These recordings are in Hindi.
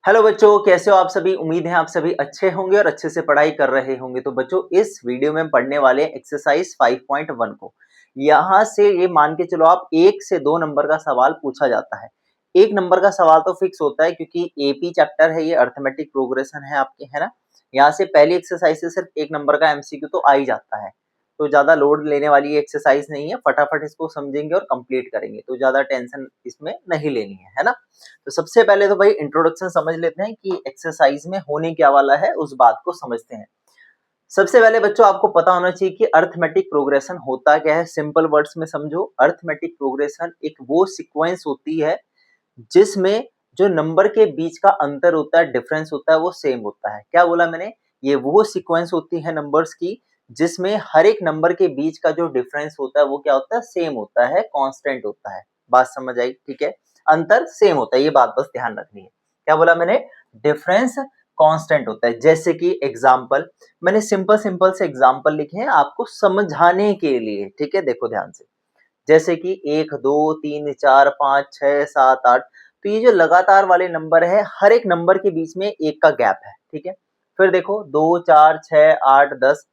हेलो बच्चों, कैसे हो आप सभी। उम्मीद है आप सभी अच्छे होंगे और अच्छे से पढ़ाई कर रहे होंगे। तो बच्चों, इस वीडियो में हम पढ़ने वाले हैं एक्सरसाइज 5.1 को। यहाँ से ये मान के चलो आप 1 से 2 नंबर का सवाल पूछा जाता है। 1 नंबर का सवाल तो फिक्स होता है क्योंकि एपी चैप्टर है, ये अर्थमेटिक प्रोग्रेशन है आपके, है ना। यहाँ से पहली एक्सरसाइज से सिर्फ 1 नंबर का एमसीक्यू तो आ ही जाता है। तो ज्यादा लोड लेने वाली एक्सरसाइज नहीं है, फटाफट इसको समझेंगे और कंप्लीट करेंगे, तो ज्यादा टेंशन इसमें नहीं लेनी है ना। तो सबसे पहले तो भाई इंट्रोडक्शन समझ लेते हैं कि एक्सरसाइज में होने क्या वाला है, उस बात को समझते हैं। सबसे पहले बच्चों आपको पता होना चाहिए कि अर्थमेटिक प्रोग्रेशन होता क्या है। सिंपल वर्ड्स में समझो, अर्थमेटिक प्रोग्रेशन एक वो सीक्वेंस होती है जिसमें जो नंबर के बीच का अंतर होता है, डिफरेंस होता है, वो सेम होता है। क्या बोला मैंने? ये वो सीक्वेंस होती है नंबर्स की जिसमें हर एक नंबर के बीच का जो डिफरेंस होता है वो क्या होता है, सेम होता है, कांस्टेंट होता है। बात समझ आई? ठीक है, अंतर सेम होता है, ये बात बस ध्यान रखनी है। क्या बोला मैंने? डिफरेंस कांस्टेंट होता है। जैसे कि एग्जांपल, मैंने सिंपल सिंपल से एग्जांपल लिखे हैं आपको समझाने के लिए, ठीक है। देखो ध्यान से, जैसे कि 1 2 3 4 5 6 7 8, तो ये जो लगातार वाले नंबर है, हर एक नंबर के बीच में 1 का गैप है, ठीक है। फिर देखो 2 4 6 8 10,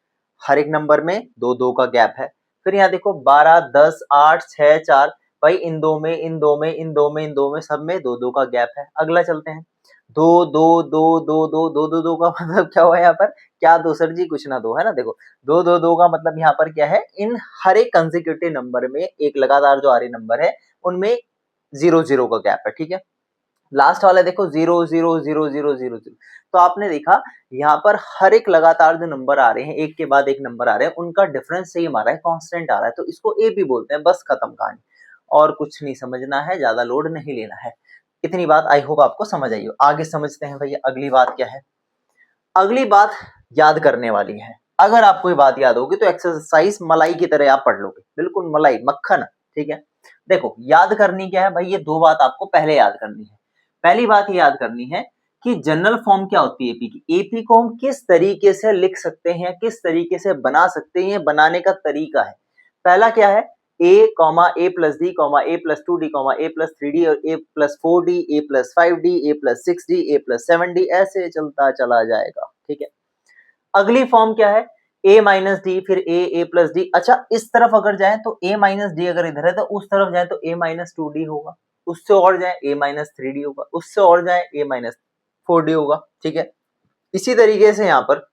हर एक नंबर में 2 2 का गैप है। फिर यहाँ देखो 12 10 8 6 4, भाई इन दो में, इन दो में, इन दो में, इन दो में, सब में 2 2 का गैप है। अगला चलते हैं, 2 2 2 2 2 2 2 2 का मतलब क्या हुआ यहाँ पर? क्या दो सर जी, कुछ ना दो, है ना। देखो 2 2 2 का मतलब यहाँ पर क्या है, इन हर एक कंसेक्यूटिव नंबर में, एक लगातार जो आ रही नंबर है उनमें 0 0 का गैप है, ठीक है। लास्ट वाला देखो 0 0 0 0 0 0, तो आपने देखा यहाँ पर हर एक लगातार जो नंबर आ रहे हैं, एक के बाद एक नंबर आ रहे हैं, उनका डिफरेंस सेम आ रहा है, कांस्टेंट आ रहा है, तो इसको ए भी बोलते हैं। बस खत्म कहानी, और कुछ नहीं समझना है, ज्यादा लोड नहीं लेना है। इतनी बात आई होप आपको समझ आई हो। आगे समझते हैं भैया, अगली बात क्या है। अगली बात याद करने वाली है। अगर आपको ये बात याद होगी तो एक्सरसाइज मलाई की तरह आप पढ़ लोगे, बिल्कुल मलाई मक्खन, ठीक है। देखो याद करनी क्या है भाई, ये दो बात आपको पहले याद करनी है। पहली बात ये याद करनी है कि जनरल फॉर्म क्या होती है एपी की। एपी को हम किस तरीके से लिख सकते हैं, किस तरीके से बना सकते हैं, बनाने का तरीका है। पहला क्या है, ए कॉमा ए प्लस डी कॉमा ए प्लस 2 डी कॉमा ए प्लस 3 डी और ए प्लस 4 डी, ए प्लस 5 डी, ए प्लस 6 डी, ए प्लस 7 डी, ऐसे चलता चला जाएगा, ठीक है। अगली फॉर्म क्या है, ए माइनस डी, फिर ए प्लस डी। अच्छा, इस तरफ अगर जाए तो ए माइनस डी, अगर इधर है तो उस तरफ जाए तो ए माइनस 2 डी होगा, उससे और जाए ए माइनस 3 डी होगा, उससे और जाए ए माइनस 4 डी होगा, ठीक है। इसी तरीके से यहाँ पर,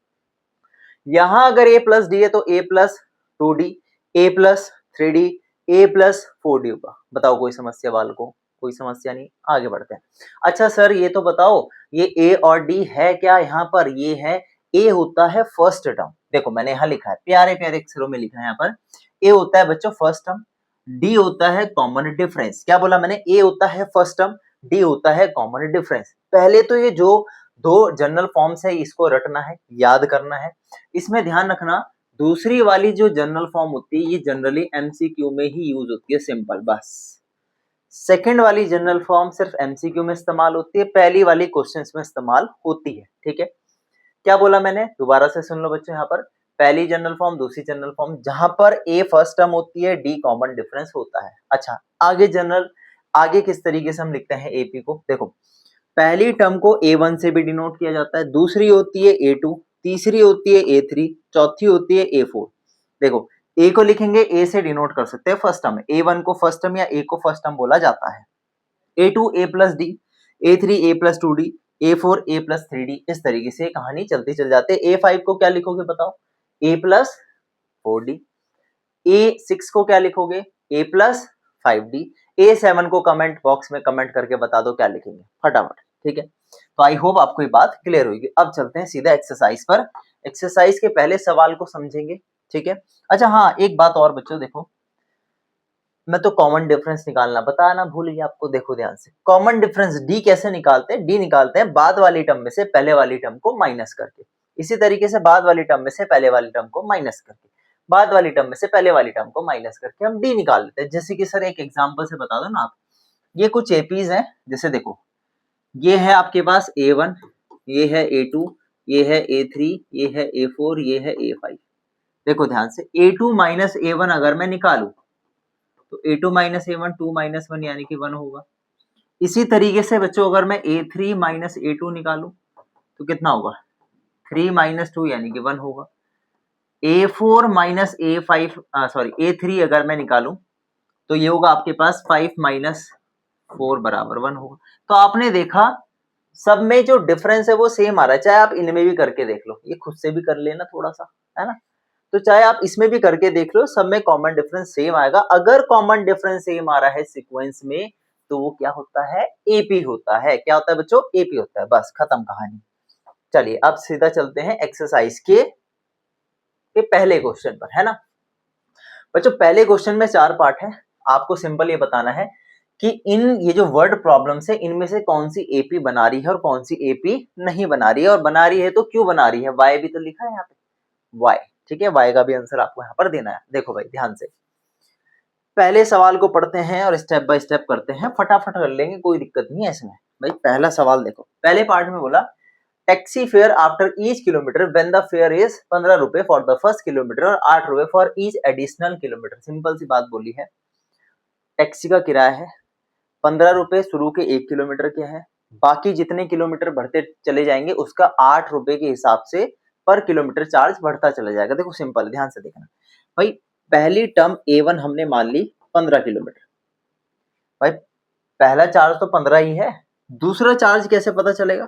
यहां अगर ए प्लस डी है तो ए प्लस 2 डी, ए प्लस 3 डी, ए प्लस 4 डी होगा। बताओ कोई समस्या वाल को? कोई समस्या नहीं, आगे बढ़ते हैं। अच्छा सर ये तो बताओ, ये ए और डी है क्या यहाँ पर? ये है, ए होता है फर्स्ट टर्म। देखो मैंने यहाँ लिखा है, प्यारे प्यारे अक्षरों में लिखा है यहाँ पर। ए होता है बच्चों फर्स्ट टर्म, डी होता है कॉमन डिफरेंस। क्या बोला मैंने? ए होता है फर्स्ट टर्म, डी होता है कॉमन डिफरेंस। पहले तो ये जो दो जनरल फॉर्म्स है इसको रटना है, याद करना है। इसमें ध्यान रखना, दूसरी वाली जो जनरल फॉर्म होती है ये जनरली एमसीक्यू में ही यूज होती है, सिंपल बस। सेकंड वाली जनरल फॉर्म सिर्फ एमसीक्यू में इस्तेमाल होती है, पहली वाली क्वेश्चंस में इस्तेमाल होती है, ठीक है। क्या बोला मैंने? दोबारा से सुन लो बच्चों, यहाँ पर पहली जनरल फॉर्म, दूसरी जनरल फॉर्म, जहां पर ए फर्स्ट टर्म होती है, डी कॉमन डिफरेंस होता है। अच्छा, आगे जनरल, आगे किस तरीके से हम लिखते हैं एपी को? देखो पहली टर्म को A1 से भी डिनोट किया जाता है, दूसरी होती है A2, तीसरी होती है A3, चौथी होती है A4। देखो ए को लिखेंगे, ए से डिनोट कर सकते हैं फर्स्ट टर्म, A1 को फर्स्ट टर्म या ए को फर्स्ट टर्म बोला जाता है। A2 A plus D, A3 A plus 2 D, A4 A plus 3 D, इस तरीके से कहानी चलती चल जाते हैं। A5 को क्या लिखोगे बताओ? A plus 4 D. A6 को क्या लिखोगे? A plus 5 D. A7 को कमेंट बॉक्स में कमेंट करके बता दो क्या लिखेंगे फटाफट, ठीक है। तो आई होप आपको ये बात क्लियर होगी। अब चलते हैं सीधा एक्सरसाइज पर। एक्सरसाइज के पहले सवाल को समझेंगे, ठीक है। अच्छा हाँ, एक बात और बच्चों, देखो मैं तो कॉमन डिफरेंस निकालना बताना भूल गया आपको। देखो ध्यान से, कॉमन डिफरेंस डी कैसे निकालते हैं? डी निकालते हैं बाद वाली टर्म में से पहले वाली टर्म को माइनस करके। इसी तरीके से बाद वाली टर्म में से पहले वाली टर्म को माइनस करके, बाद वाली टर्म में से पहले वाली टर्म को माइनस करके हम डी निकाल लेते हैं। जैसे कि सर एक एग्जांपल से बता दो ना आप, ये कुछ एपीज हैं, जैसे देखो ये है आपके पास A1, ये है A2, ये है A3, ये है A4, ये है A5। देखो ध्यान से, A2 माइनस A1 अगर मैं निकालू तो A2 माइनस A1 2 माइनस 1 यानी कि 1 होगा। इसी तरीके से बच्चों अगर मैं A3 माइनस A2 निकालूं तो कितना होगा, 3 माइनस 2 यानी कि 1 होगा। A4 minus A5 sorry A3 अगर मैं निकालूं तो ये होगा आपके पास 5 माइनस 4 बराबर 1 होगा। तो आपने देखा सब में जो डिफरेंस है वो सेम आ रहा है, चाहे आप इनमें भी करके देख लो, ये खुद से भी कर लेना थोड़ा सा, है ना। तो चाहे आप इसमें भी करके देख लो, सब में कॉमन डिफरेंस सेम आएगा। अगर कॉमन डिफरेंस सेम आ रहा है सीक्वेंस में तो वो क्या होता है, एपी होता है। क्या होता है बच्चों, एपी होता है। बस खत्म कहानी। चलिए अब सीधा चलते हैं एक्सरसाइज के पहले क्वेश्चन पर, है ना। बच्चों पहले क्वेश्चन में 4 पार्ट है, आपको सिंपल ये बताना है कि ये जो वर्ड प्रॉब्लम्स है इनमें से कौन सी एपी बना रही है और कौन सी एपी नहीं बना रही है, और बना रही है तो क्यों बना रही है। वाई भी तो लिखा है यहाँ पे, वाई, ठीक है। वाई का भी आंसर आपको यहाँ पर देना है। देखो भाई ध्यान से पहले सवाल को पढ़ते हैं और स्टेप बाय स्टेप करते हैं, फटाफट कर लेंगे, कोई दिक्कत नहीं है इसमें। भाई पहला सवाल देखो, पहले पार्ट में बोला taxi fare after each kilometre when the fare is 15 रुपए फॉर द फर्स्ट किलोमीटर और 8 रुपए for each additional kilometre. Simple सी बात बोली है, टैक्सी का किराया है 15 रुपए शुरू के 1 किलोमीटर के है, बाकी जितने किलोमीटर बढ़ते चले जाएंगे उसका 8 रुपए के हिसाब से पर किलोमीटर चार्ज बढ़ता चला जाएगा। देखो सिंपल, ध्यान से देखना भाई। पहली टर्म A1 हमने मान ली 15 किलोमीटर, भाई पहला चार्ज तो 15 ही है, दूसरा चार्ज कैसे पता चलेगा।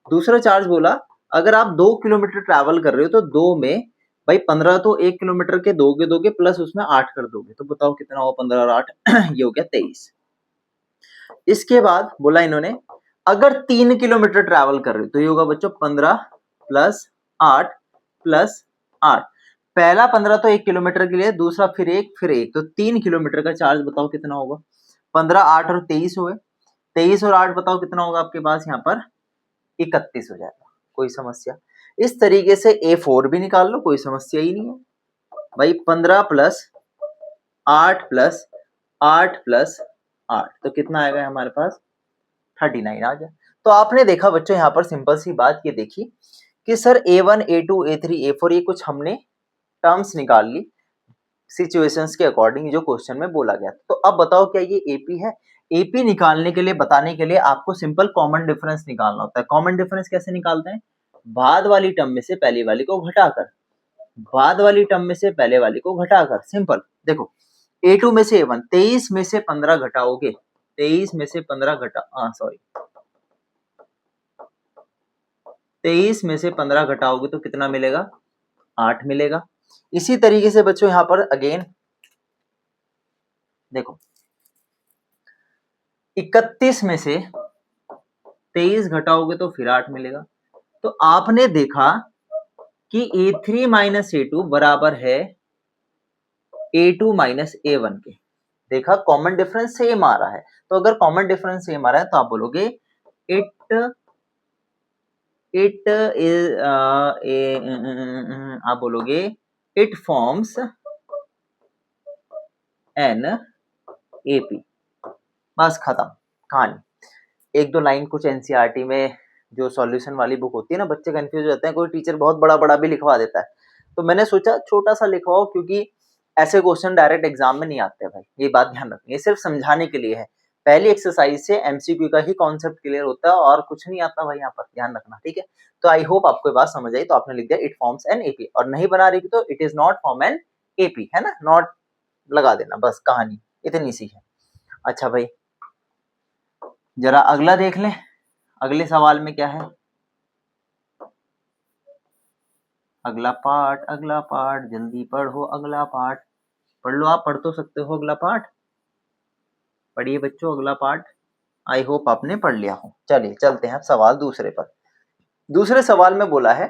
दूसरा चार्ज बोला अगर आप 2 किलोमीटर ट्रैवल कर रहे हो तो 2 में भाई 15 तो 1 किलोमीटर के दोगे प्लस उसमें 8 कर दोगे, तो बताओ कितना हुआ 15 और 8 ये हो गया 23। इसके बाद बोला इन्होंने अगर 3 किलोमीटर ट्रैवल कर रहे हो तो ये होगा बच्चों 15 प्लस 8 प्लस 8। पहला 15 तो 1 किलोमीटर के लिए, दूसरा फिर 1 फिर 1, तो 3 किलोमीटर का चार्ज बताओ कितना होगा। 15 8 और 23 हुए, 23 और 8 बताओ कितना होगा आपके पास यहाँ पर 31 हो जाएगा। कोई समस्या। इस तरीके से A4 भी निकाल लो, कोई समस्या ही नहीं है भाई। 15 प्लस 8 प्लस 8 प्लस 8 तो कितना आएगा हमारे पास 39 आ गया। तो आपने देखा बच्चों यहाँ पर सिंपल सी बात ये देखी कि sir A1 A2 A3 A4 ये कुछ हमने टर्म्स निकाल ली सिचुएशंस के अकॉर्डिंग जो क्वेश्चन में बोला गया। तो अब बताओ क्या ये एपी है। एपी निकालने के लिए, बताने के लिए आपको सिंपल कॉमन डिफरेंस निकालना होता है। कॉमन डिफरेंस कैसे निकालते हैं, बाद वाली टर्म में से पहली वाली को घटाकर, बाद वाली टर्म में से पहले वाली को घटाकर। सिंपल देखो A2 में से A1, 23 में से 15 घटाओगे, 23 में से 15 23 में से 15 घटाओगे तो कितना मिलेगा 8 मिलेगा। इसी तरीके से बच्चों यहां पर अगेन देखो 31 में से 23 घटाओगे तो फिर 8 मिलेगा। तो आपने देखा कि A3 माइनस A2 बराबर है A2 माइनस A1 के। देखा कॉमन डिफरेंस सेम आ रहा है, तो अगर कॉमन डिफरेंस सेम आ रहा है तो आप बोलोगे इट इज आप बोलोगे इट फॉर्म्स एन एपी। बस खत्म कहानी। एक दो लाइन कुछ एनसीईआरटी में जो सॉल्यूशन वाली बुक होती है ना, बच्चे कंफ्यूज हो जाते हैं, कोई टीचर बहुत बड़ा बड़ा भी लिखवा देता है, तो मैंने सोचा छोटा सा लिखवाओ, क्योंकि ऐसे क्वेश्चन डायरेक्ट एग्जाम में नहीं आते भाई, ये बात ध्यान रखनी है। सिर्फ समझाने के लिए है, पहली एक्सरसाइज से एमसीक्यू का ही कॉन्सेप्ट क्लियर होता है और कुछ नहीं आता भाई, यहाँ पर ध्यान रखना, ठीक है। तो आई होप आपको बात समझ आई। तो आपने लिख दिया इट फॉर्म्स एन एपी, और नहीं बना रही तो it is not form an AP, है ना, नॉट लगा देना, बस कहानी इतनी सी है। अच्छा भाई जरा अगला देख लें, अगले सवाल में क्या है। अगला पार्ट जल्दी पढ़ो, अगला पार्ट पढ़ लो, आप पढ़ तो सकते हो अगला पार्ट, पढ़िए बच्चों अगला पार्ट। आई होप आपने पढ़ लिया हो। चलिए चलते हैं सवाल दूसरे पर। दूसरे सवाल में बोला है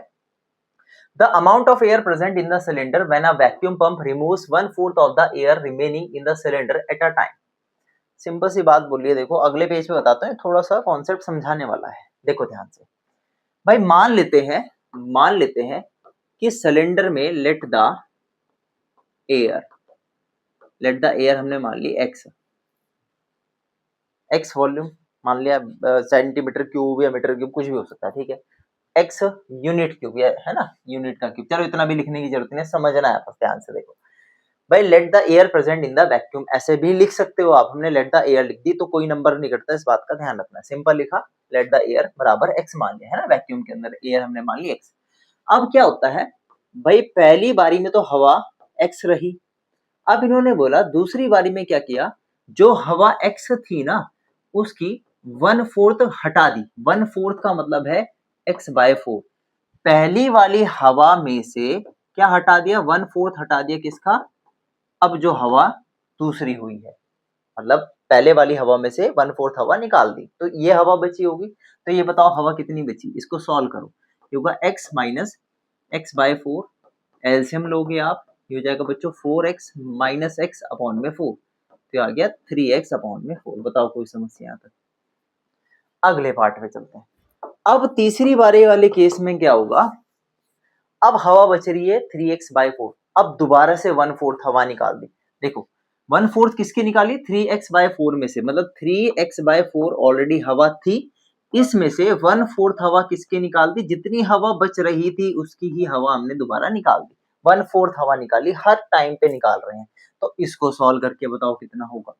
the amount of air present in the cylinder when a vacuum pump removes 1/4 of the air remaining in the cylinder at a time. Simple सी बात बोलिए, देखो अगले पेज पे बताता हूँ, थोड़ा सा कॉन्सेप्ट समझाने वाला है, देखो ध्यान से भाई। मान लेते हैं कि सिलेंडर में लेट द एयर हमने मान ली एक्स वॉल्यूम, मान लिया सेंटीमीटर क्यूब या मीटर क्यूब, कुछ भी हो सकता है, ठीक है। एक्स यूनिट क्यूब है ना, यूनिट का क्यूब, चलो इतना भी लिखने की जरूरत नहीं, समझना है बस ध्यान से देखो। भाई let the air present in the vacuum, ऐसे भी लिख सकते हो आप, हमने लेट द एयर लिख दी तो कोई नंबर नहीं कटता, इस बात का ध्यान रखना। सिंपल लिखा, लेट द एयर बराबर एक्स मान लिया है ना, वैक्यूम के अंदर एयर हमने मान ली एक्स। अब क्या होता है भाई, पहली बारी में तो हवा एक्स रही, अब इन्होंने बोला दूसरी बारी में क्या किया, जो हवा एक्स थी ना उसकी 1/4 हटा दी। 1/4 का मतलब है x/4। पहली वाली हवा में से क्या हटा दिया, 1/4 हटा दिया किसका, अब जो हवा दूसरी हुई है, मतलब पहले वाली हवा में से 1/4 हवा निकाल दी, तो ये हवा बची होगी। तो ये बताओ हवा कितनी बची, इसको सॉल्व करो, ये होगा x माइनस x/4, एलसीएम लोगे आप, ये हो जाएगा बच्चों 4x माइनस x अपॉन में 4, तो आ गया 3x अपॉन में 4। बताओ कोई समस्या यहाँ तक। अगले पार्ट में चलते हैं। अब तीसरी बारी वाले केस में क्या होगा, अब हवा बच रही है 3x/4, अब दोबारा से 1/4 हवा निकाल दी। देखो 1/4 किसकी निकाली, 3x/4 में से, मतलब 3x/4 ऑलरेडी हवा थी, इसमें से 1/4 हवा किसकी निकाल दी, जितनी हवा बच रही थी उसकी ही हवा हमने दोबारा निकाल दी। 1/4 हवा निकाली, हर टाइम पे निकाल रहे हैं, तो इसको सॉल्व करके बताओ कितना होगा।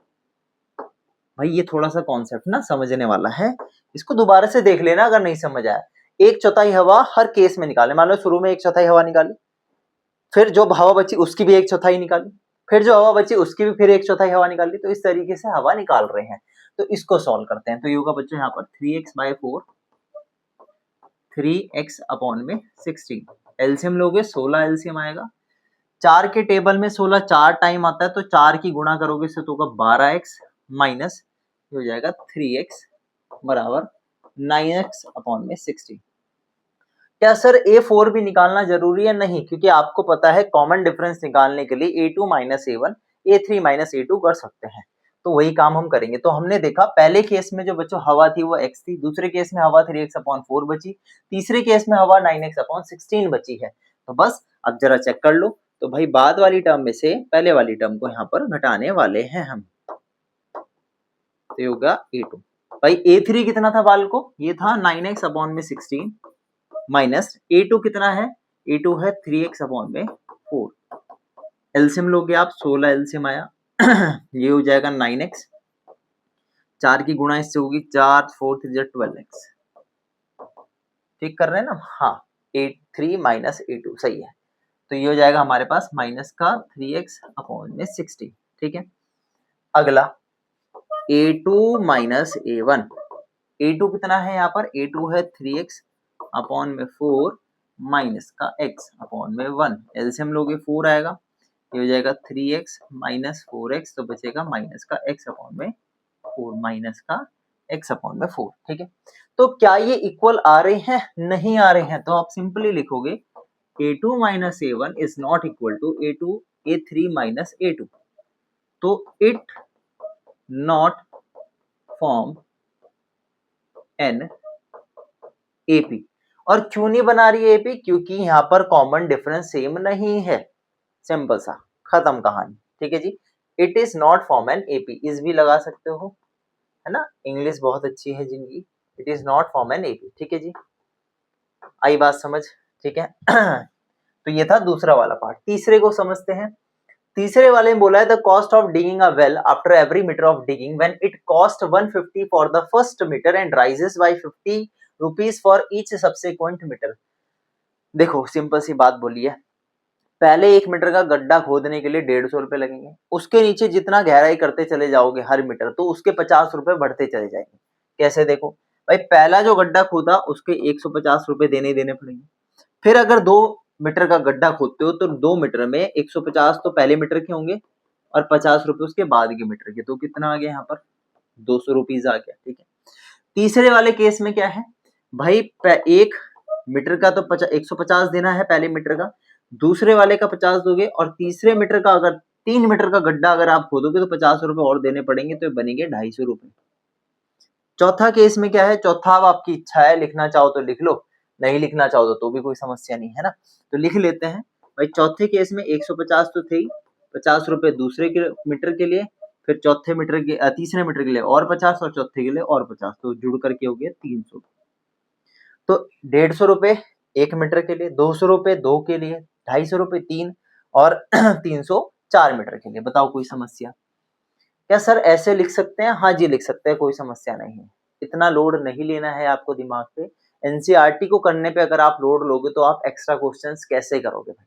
भाई ये थोड़ा सा कॉन्सेप्ट ना समझने वाला है, इसको दोबारा से देख लेना अगर नहीं समझ आया। 1/4 हवा हर केस में निकाले, मान लो शुरू में 1/4 हवा निकाली, फिर जो हवा बची उसकी भी 1/4 निकाली, फिर जो हवा बची उसकी भी फिर 1/4 हवा निकाली, तो इस तरीके से हवा निकाल रहे हैं। तो इसको सॉल्व करते हैं, तो ये होगा बच्चों यहाँ पर 3x/4, 3x अपॉन में 16, एलसीएम लोगे 16 एलसीएम आएगा, 4 के टेबल में 16 4 टाइम आता है, तो 4 की गुणा करोगे से तो होगा 12x माइनस हो जाएगा 3x बराबर 9x अपॉन में 16। क्या सर A4 भी निकालना जरूरी है, नहीं, क्योंकि आपको पता है कॉमन डिफरेंस निकालने के लिए A2 minus A1 A3 minus A2 कर सकते हैं, तो वही काम हम करेंगे। तो हमने देखा पहले केस में जो बच्चों हवा थी वो x थी, दूसरे केस में हवा 3x अपॉन 4 बची, तीसरे केस में हवा 9x अपॉन 16 बची है। तो बस अब जरा चेक कर लो, तो भाई बाद वाली टर्म में से पहले वाली टर्म को यहाँ पर घटाने वाले हैं हम, तो ये होगा A2। भाई A3 कितना था बाल को, ये था 9x अपॉन में 16 माइनस A2 कितना है, A2 है 3x अपॉन में 4, एलसीएम लोगे आप 16 एलसीएम आया ये हो जाएगा 9x, 4 की गुणा इससे होगी 4 4 3 12x, ठीक कर रहे हैं ना, हाँ A3 माइनस A2 सही है, तो ये हो जाएगा हमारे पास माइनस का 3x अपॉन में 60, ठीक है। अगला A2 माइनस A1, A2 कितना है यहाँ पर, A2 है 3x अपॉन में 4 माइनस का x अपॉन में 1, एलसीएम लोगे 4 आएगा, ये हो जाएगा 3x माइनस 4x, तो बचेगा माइनस का x अपॉन में 4 माइनस का x अपॉन में 4, ठीक है। तो क्या ये इक्वल आ रहे हैं, नहीं आ रहे हैं, तो आप सिंपली लिखोगे A2 minus A1 is not equal to A3 minus A2, तो it not form an AP। और क्यों नहीं बना रही है AP, क्योंकि यहाँ पर कॉमन डिफरेंस सेम नहीं है, सिंपल सा, खत्म कहानी, ठीक है जी। It is not form an AP, इस भी लगा सकते हो, है ना, इंग्लिश बहुत अच्छी है जिनकी, it is not form an AP, ठीक है जी, आई बात समझ, ठीक है तो ये था दूसरा वाला पार्ट। तीसरे को समझते हैं। तीसरे वाले में बोला है the cost of digging a well after every metre of digging when it cost 150 for the first metre and rises by 50 rupees for each subsequent metre. देखो सिंपल सी बात बोली है, पहले 1 मीटर का गड्ढा खोदने के लिए 150 रुपए लगेंगे, उसके नीचे जितना गहराई करते चले जाओगे हर मीटर, तो उसके 50 रुपए बढ़ते चले जाएंगे। कैसे, देखो भाई पहला जो गड्ढा खोदा उसके 150 रुपए देने पड़ेंगे, फिर अगर 2 मीटर का गड्ढा खोदते हो तो 2 मीटर में 150 तो पहले मीटर के होंगे और 50 रुपए उसके बाद के मीटर के, तो कितना आ गया यहाँ पर 200 रुपीज आ गया, ठीक है। तीसरे वाले केस में क्या है भाई, 1 मीटर का तो 150 देना है पहले मीटर का, दूसरे वाले का 50 दोगे, और तीसरे मीटर का अगर 3 मीटर का गड्ढा अगर आप खोदोगे तो 50 रुपए और देने पड़ेंगे, तो बनेंगे 250 रुपए। चौथा केस में क्या है, चौथा अब आपकी इच्छा है, लिखना चाहो तो लिख लो, नहीं लिखना चाहो तो भी कोई समस्या नहीं है ना, तो लिख लेते हैं भाई। चौथे केस में 150 तो थे ही, 50 रुपए दूसरे के मीटर के लिए, फिर चौथे मीटर के तीसरे मीटर के लिए और 50 और चौथे के लिए और 50, तो जुड़ करके हो गया 300। तो 150 रुपए 1 मीटर के लिए, 200 रुपए 2 के लिए, 250 रुपए 3 और 300 4 मीटर के लिए। बताओ कोई समस्या? क्या सर ऐसे लिख सकते हैं? हाँ जी लिख सकते हैं, कोई समस्या नहीं है। इतना लोड नहीं लेना है आपको दिमाग पे। एनसीईआरटी को करने पे अगर आप लोड लोगे तो आप एक्स्ट्रा क्वेश्चंस कैसे करोगे भाई?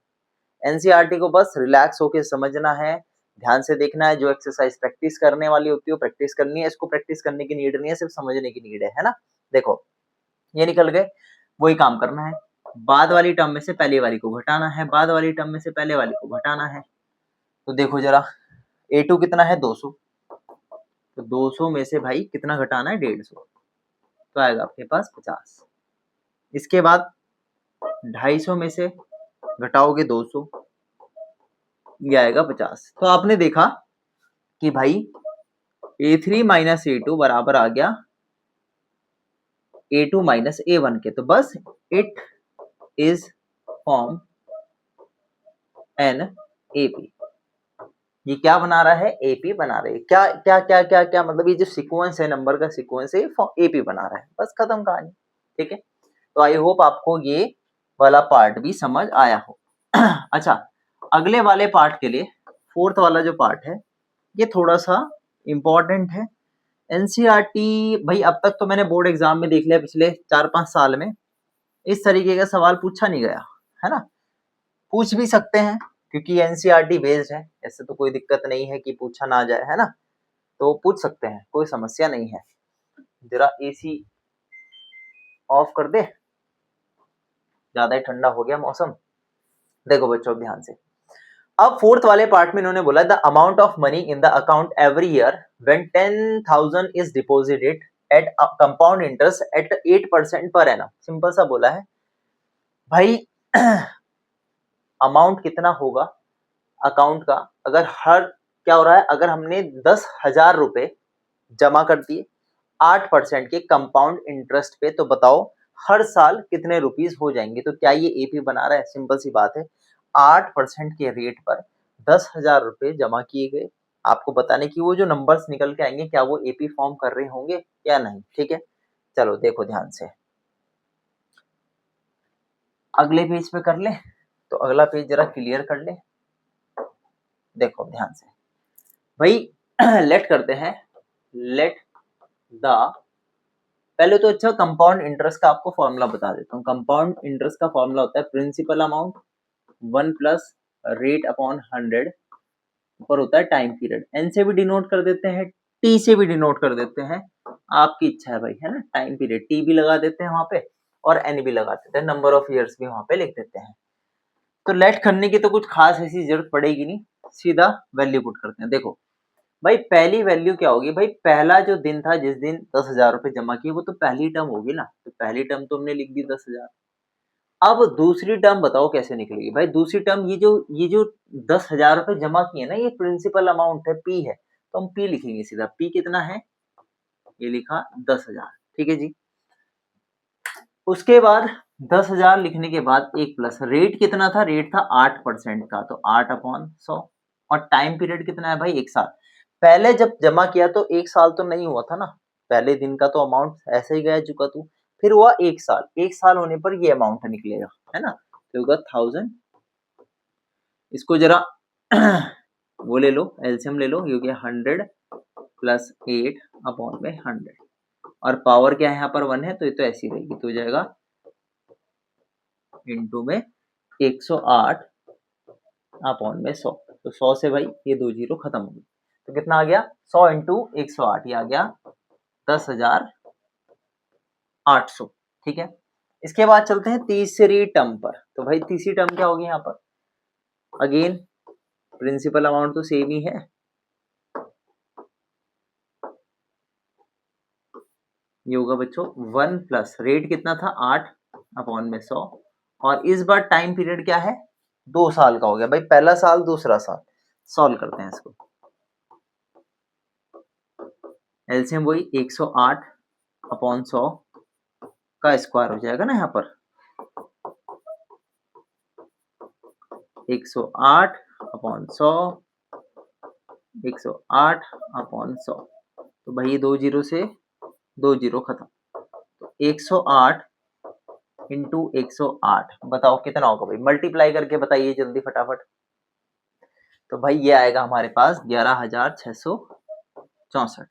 एनसीईआरटी को बस रिलैक्स होके समझना है, ध्यान से देखना है, जो एक्सरसाइज प्रैक्टिस करने वाली होती है वो प्रैक्टिस करनी है, इसको प्रैक्टिस करने की नीड नहीं है, सिर्फ समझने की नीड है ना? देखो ये निकल गए, वही काम करना है। बाद वाली टर्म में से पहले वाली को घटाना है, बाद वाली टर्म में से पहले वाली को घटाना है। तो देखो जरा A2 कितना है 200, तो 200 में से भाई कितना घटाना है 150, तो आएगा आपके पास 50। इसके बाद 250 में से घटाओगे 200, ये आएगा 50। तो आपने देखा कि भाई A3 माइनस A2 बराबर आ गया A2 माइनस A1 के। तो बस it is form an AP। ये क्या बना रहा है? AP बना रहे हैं। क्या क्या क्या क्या क्या मतलब ये जो सीक्वेंस है, नंबर का सीक्वेंस है, ये AP बना रहा है। बस खत्म कहानी। ठीक है, तो आई होप आपको ये वाला पार्ट भी समझ आया हो। अच्छा, अगले वाले पार्ट के लिए फोर्थ वाला जो पार्ट है ये थोड़ा सा इम्पोर्टेंट है। एनसीईआरटी भाई अब तक तो मैंने बोर्ड एग्जाम में देख लिया, पिछले 4-5 साल में इस तरीके का सवाल पूछा नहीं गया है ना। पूछ भी सकते हैं क्योंकि एनसीईआरटी बेस्ड है, ऐसे तो कोई दिक्कत नहीं है कि पूछा ना जाए, है ना? तो पूछ सकते हैं, कोई समस्या नहीं है। जरा एसी ऑफ कर दे, ज्यादा ही ठंडा हो गया मौसम। देखो बच्चों ध्यान से, अब फोर्थ वाले पार्ट में इन्होंने बोला the amount of money in the account every year when 10,000 is deposited at compound interest at 8% per annum. Simple सा बोला है भाई। अमाउंट कितना होगा अकाउंट का, अगर हर क्या हो रहा है, अगर हमने 10,000 रुपए जमा कर दिए 8% के कंपाउंड इंटरेस्ट पे, तो बताओ हर साल कितने रुपीस हो जाएंगे? तो क्या ये एपी बना रहा है? सिंपल सी बात है, 8% के रेट पर 10,000 रुपए जमा किए गए, आपको बताने की वो जो नंबर्स निकल के आएंगे क्या वो एपी फॉर्म कर रहे होंगे या नहीं? ठीक है, चलो देखो ध्यान से, अगले पेज पे कर ले। तो अगला पेज जरा क्लियर कर ले, देखो ध्यान से भाई। लेट करते हैं, लेट द, पहले तो अच्छा कंपाउंड इंटरेस्ट का आपको फॉर्मूला बता देता हूँ। कंपाउंड इंटरेस्ट का फॉर्मूला होता है principal amount 1 plus rate upon 100 ऊपर होता है टाइम पीरियड। एन से भी डिनोट कर देते हैं, टी से भी डिनोट कर देते हैं, आपकी इच्छा है भाई, है ना? टाइम पीरियड टी भी लगा देते हैं वहां पे और एन भी लगा देते हैं, नंबर ऑफ ईयर्स भी वहां पे लिख देते हैं। तो लेट करने की तो कुछ खास ऐसी जरूरत पड़ेगी नहीं, सीधा वैल्यू पुट करते हैं। देखो भाई पहली वैल्यू क्या होगी भाई, पहला जो दिन था जिस दिन 10,000 रुपए जमा किए वो तो पहली टर्म होगी ना, तो पहली टर्म तो हमने लिख दी 10,000। अब दूसरी टर्म बताओ कैसे निकलेगी भाई? दूसरी टर्म ये जो 10,000 रुपए जमा किए ना, ये प्रिंसिपल अमाउंट है, पी है, तो हम पी लिखेंगे सीधा। पी कितना है? ये लिखा 10,000, ठीक है जी। उसके बाद 10,000 लिखने के बाद एक प्लस रेट कितना था? रेट था 8% का, तो 8/100। और टाइम पीरियड कितना है भाई? 1 साल। पहले जब जमा किया तो 1 साल तो नहीं हुआ था ना, पहले दिन का तो अमाउंट ऐसे ही गया चुका तू, फिर हुआ 1 साल। 1 साल होने पर ये अमाउंट निकलेगा, है ना? तो होगा 1000। इसको जरा वो ले लो, एलसीएम ले लो, ये हो गया 100 प्लस 8/100। और पावर क्या है यहाँ पर? 1 है, तो ये तो ऐसी रहेगी, तो हो जाएगा इंटू में 108/100। तो 100 से भाई ये 2 जीरो खत्म हो गई, तो कितना आ गया? 100 इंटू 108, ये आ गया 10,800। ठीक है, इसके बाद चलते हैं तीसरी टर्म पर। तो भाई तीसरी टर्म क्या होगी यहाँ पर? अगेन प्रिंसिपल अमाउंट तो सेम ही है, ये होगा बच्चों 1 प्लस रेट कितना था? 8/100। और इस बार टाइम पीरियड क्या है? 2 साल का हो गया भाई, पहला साल दूसरा साल। सॉल्व करते हैं इसको, एलसीएम वही 108/100 का स्क्वायर हो जाएगा ना यहाँ पर, 108/100, 108/100। तो भाई ये 2 जीरो से 2 जीरो खत्म, तो 108 इंटू 108 बताओ कितना होगा भाई? मल्टीप्लाई करके बताइए जल्दी फटाफट। तो भाई ये आएगा हमारे पास 11,664।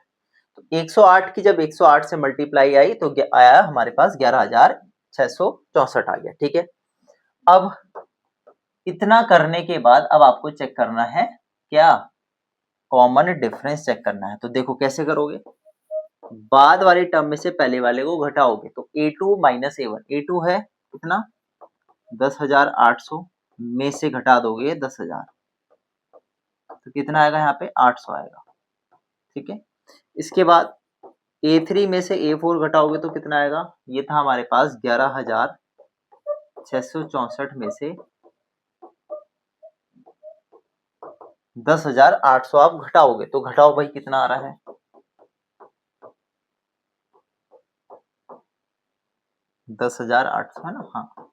तो 108 की जब 108 से मल्टीप्लाई आई तो आया हमारे पास 11,664 आ गया। ठीक है, अब इतना करने के बाद अब आपको चेक करना है क्या, कॉमन डिफरेंस चेक करना है। तो देखो कैसे करोगे, बाद वाले टर्म में से पहले वाले को घटाओगे। तो A2 माइनस A1, A2 है कितना 10,800 में से घटा दोगे 10,000 तो कितना आएगा यहाँ पे 800 आएगा। ठीक है, इसके बाद A3 में से A4 घटाओगे तो कितना आएगा, ये था हमारे पास 11,664 में से 10,800 आप घटाओगे तो घटाओ भाई कितना आ रहा है, 10,800 है ना। हाँ,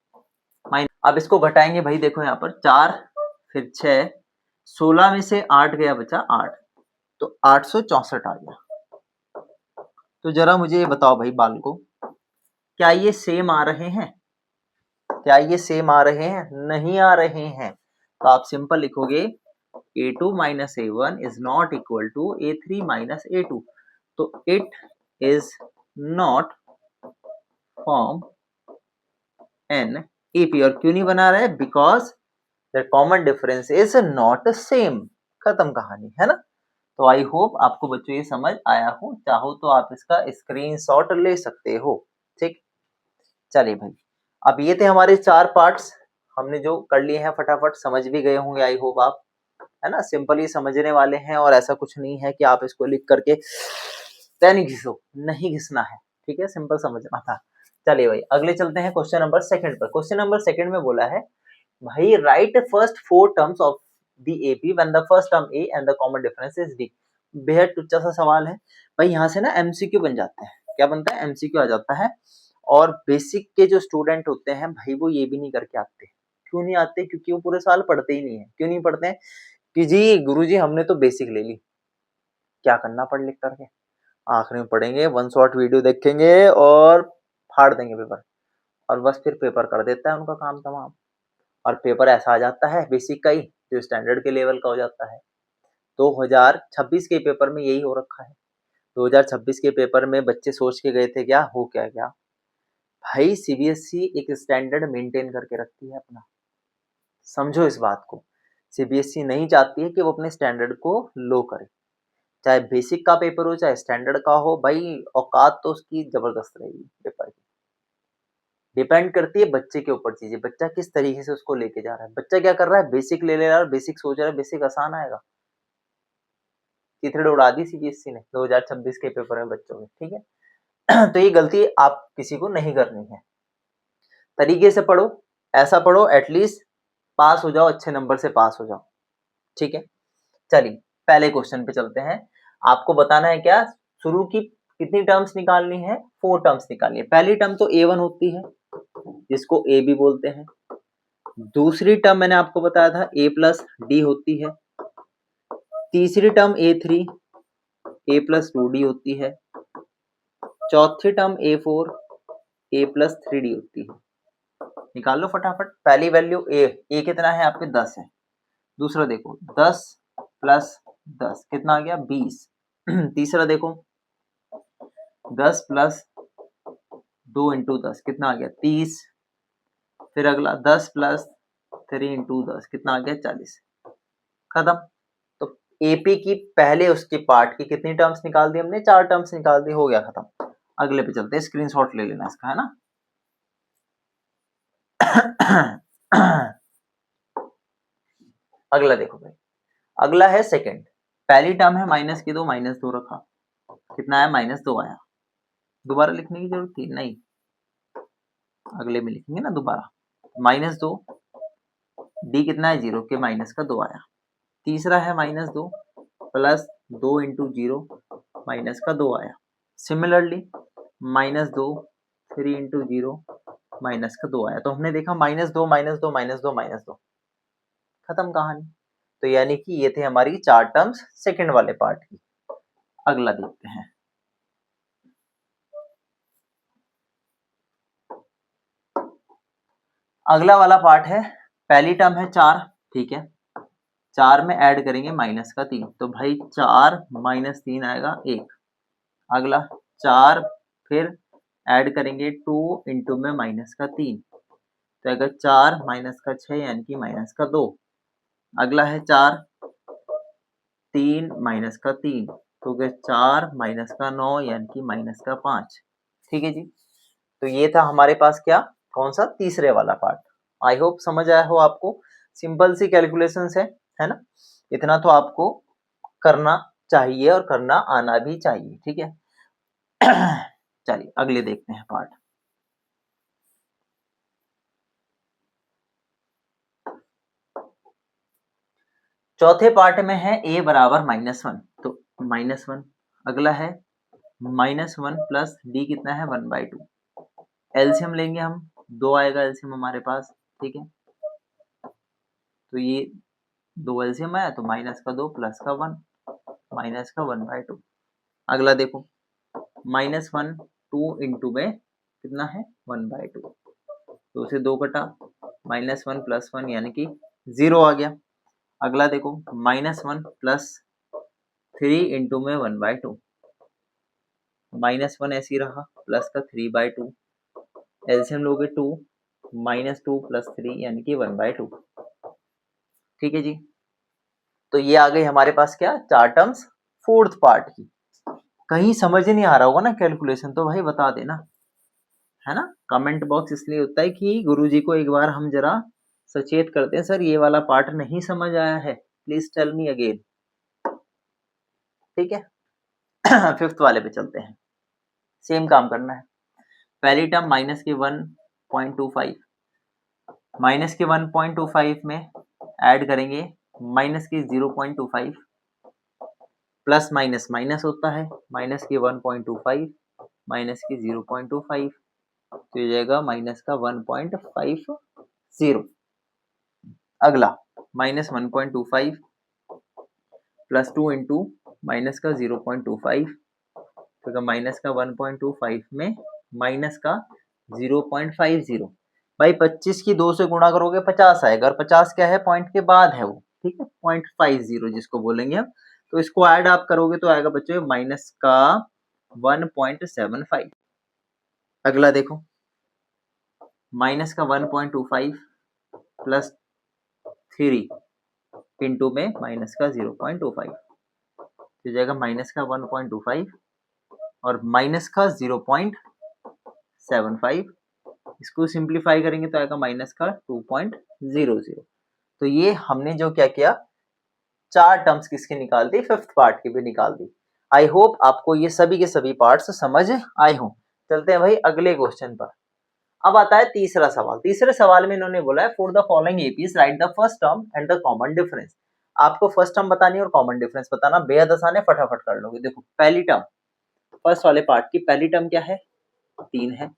माइनस, अब इसको घटाएंगे भाई, देखो यहाँ पर 4 फिर 6, 16 में से 8 गया बचा 8, तो 864 आ गया। तो जरा मुझे ये बताओ भाई बालको, क्या ये सेम आ रहे हैं, क्या ये सेम आ रहे हैं, नहीं आ रहे हैं। तो आप सिंपल लिखोगे A2 minus A1 is not equal to A3 minus A2। तो it is not form an AP। और क्यों नहीं बना रहा है, because the common difference is not same. खत्म कहानी है ना। तो आई होप आपको बच्चों ये समझ आया हो, चाहो तो आप इसका स्क्रीनशॉट ले सकते हो। ठीक, चलिए भाई, अब ये थे हमारे 4 पार्ट्स, हमने जो कर लिए हैं फटाफट समझ भी गए होंगे आई होप आप, है ना। सिंपली समझने वाले हैं और ऐसा कुछ नहीं है कि आप इसको लिख करके पेन घिसो, नहीं घिसना है। ठीक है, सिंपल समझना था। चलिए भाई अगले चलते हैं क्वेश्चन नंबर सेकंड पर। क्वेश्चन नंबर सेकंड में बोला है भाई right first 4 terms of the AP when the first term A and the common difference is D। बेहद टुच्चा सा सवाल है भाई, यहाँ से ना MCQ बन जाता है। क्या बनता है, MCQ आ जाता है। और बेसिक के जो स्टूडेंट होते हैं भाई वो ये भी नहीं करके आते। क्यों नहीं आते, क्योंकि वो पूरे साल पढ़ते ही नहीं है। क्यों नहीं पढ़ते हैं कि जी गुरुजी हमने तो बेसिक ले ली, क्या करना पढ़ लिख करके, आखिरी में पढ़ेंगे, वन शॉट वीडियो देखेंगे और फाड़ देंगे पेपर, और बस फिर पेपर कर देता है उनका काम तमाम। और पेपर ऐसा आ जाता है बेसिक का ही जो स्टैंडर्ड के लेवल का हो जाता है। 2026 के पेपर में यही हो रखा है। 2026 के पेपर में बच्चे सोच के गए थे क्या, हो क्या गया भाई, CBSE एक स्टैंडर्ड मेंटेन करके रखती है अपना, समझो इस बात को। CBSE नहीं चाहती है कि वो अपने स्टैंडर्ड को लो करे, चाहे बेसिक का पेपर हो चाहे स्टैंडर्ड का हो भाई, औकात तो उसकी जबरदस्त रहेगी पेपर की। डिपेंड करती है बच्चे के ऊपर चीजें, बच्चा किस तरीके से उसको लेके जा रहा है। बच्चा क्या कर रहा है, बेसिक ले रहा है, बेसिक सोच रहा है बेसिक आसान आएगा, चिथड़े उड़ा दी CBSE ने 2026 के पेपर में बच्चों में। ठीक है तो ये गलती आप किसी को नहीं करनी है, तरीके से पढ़ो, ऐसा पढ़ो एटलीस्ट पास हो जाओ, अच्छे नंबर से पास हो जाओ। ठीक है, चलिए पहले क्वेश्चन पे चलते हैं। आपको बताना है क्या, शुरू की कितनी टर्म्स निकालनी है, 4 टर्म्स निकालनी है। पहली टर्म तो A1 होती है जिसको A भी बोलते हैं। दूसरी टर्म मैंने आपको बताया था A प्लस D होती है। तीसरी term A3 A plus 2D होती है। चौथी term A4 A plus 3D होती है। निकाल लो फटाफट। पहली वैल्यू A कितना है आपके 10 है। दूसरा देखो 10 प्लस 10 कितना आ गया 20। तीसरा देखो 10 प्लस 2 इंटू 10 कितना आ गया 30। फिर अगला 10 प्लस 3 इंटू 10 कितना आ गया 40। खत्म। तो AP की पहले उसके पार्ट की कितनी टर्म्स निकाल दी हमने, 4 टर्म्स निकाल दी, हो गया खत्म। अगले पे चलते हैं, स्क्रीनशॉट ले लेना इसका, है ना। अगला देखो भाई, अगला है सेकंड। पहली टर्म है माइनस की 2 माइनस 2 रखा, कितना आया -2 आया। दोबारा लिखने की जरूरत थी नहीं, अगले में लिखेंगे ना दोबारा। -2 D कितना है 0 के माइनस का 2 आया। तीसरा है -2 प्लस 2 इंटू 0 माइनस का 2 आया। सिमिलरली -2 3 इंटू 0 माइनस का 2 आया। तो हमने देखा -2 -2 -2 -2, खत्म कहानी। तो यानी कि ये थे हमारी 4 टर्म्स सेकंड वाले पार्ट की। अगला देखते हैं। अगला वाला पार्ट है, पहली टर्म है 4, ठीक है। 4 में ऐड करेंगे माइनस का 3, तो भाई 4 माइनस 3 आएगा 1। अगला 4 फिर ऐड करेंगे 2 इंटू में माइनस का 3, तो अगर 4 माइनस का 6 यानी कि माइनस का 2। अगला है 4 3 माइनस का 3, तो अगर 4 माइनस का 9 यानी कि माइनस का 5। ठीक है जी, तो ये था हमारे पास क्या, कौन सा, तीसरे वाला पार्ट। आई होप समझ आया हो आपको। सिंपल सी कैलकुलेशंस है ना। इतना तो आपको करना चाहिए और करना आना भी चाहिए। ठीक है चलिए अगले देखते हैं पार्ट। चौथे पार्ट में है a बराबर -1, तो -1। अगला है -1 प्लस d कितना है 1/2। एलसीएम लेंगे हम, 2 आएगा एलसीएम हमारे पास। ठीक है, तो ये 2 एलसीएम आया तो माइनस का 2 प्लस का 1, माइनस का 1/2। अगला देखो -1 2 इंटू में कितना है 1/2, तो उसे 2 कटा, -1 प्लस 1 यानी कि 0 आ गया। अगला देखो -1 प्लस 3 इंटू में 1/2, -1 ऐसे ही रहा, प्लस का 3/2। एलसीएम लोगे 2, -2 प्लस 3 यानी कि 1/2। ठीक है जी, तो ये आ गई हमारे पास क्या, 4 टर्म्स फोर्थ पार्ट की। कहीं समझ नहीं आ रहा होगा ना कैलकुलेशन, तो भाई बता देना, है ना। कमेंट बॉक्स इसलिए होता है कि गुरुजी को एक बार हम जरा सचेत करते हैं, सर ये वाला पार्ट नहीं समझ आया है, प्लीज टेल मी अगेन। ठीक है फिफ्थ वाले पे चलते हैं। सेम काम करना है। पहली टर्म माइनस के 1.25, माइनस के 1.25 में ऐड करेंगे माइनस की 0.25, प्लस माइनस माइनस होता है, माइनस की 1.25 माइनस की 0.25, तो ये जाएगा माइनस का 1.50। अगला -1.25 प्लस 2 इंटू माइनस का 0.25, तो माइनस का 1.25 में माइनस का 0.50। भाई 25 की 2 से गुणा करोगे 50 आएगा, और 50 क्या है, पॉइंट के बाद है वो। ठीक है, 0.50 जिसको बोलेंगे हम, तो इसको ऐड आप करोगे तो आएगा बच्चों माइनस का 1.75। अगला देखो माइनस का 1.25 प्लस 3 इंटू में माइनस का 0.25, तो जाएगा माइनस का 1.25 और माइनस का 0.75। इसको सिंप्लीफाई करेंगे तो आएगा माइनस का 2.00। तो ये हमने जो क्या किया, 4 टर्म्स किसकी निकाल दी, फिफ्थ पार्ट की भी निकाल दी। आई होप आपको ये सभी के सभी पार्ट्स समझ आए हों। चलते हैं भाई अगले क्वेश्चन पर। अब आता है तीसरा सवाल। तीसरे सवाल में इन्होंने बोला है for the following APs right the first term and the common difference. आपको फर्स्ट टर्म बतानी है और कॉमन डिफरेंस बताना, बेहद आसान है, फटाफट कर लोगे। देखो पहली टर्म, फर्स्ट वाले पार्ट की पहली टर्म क्या है, 3 है।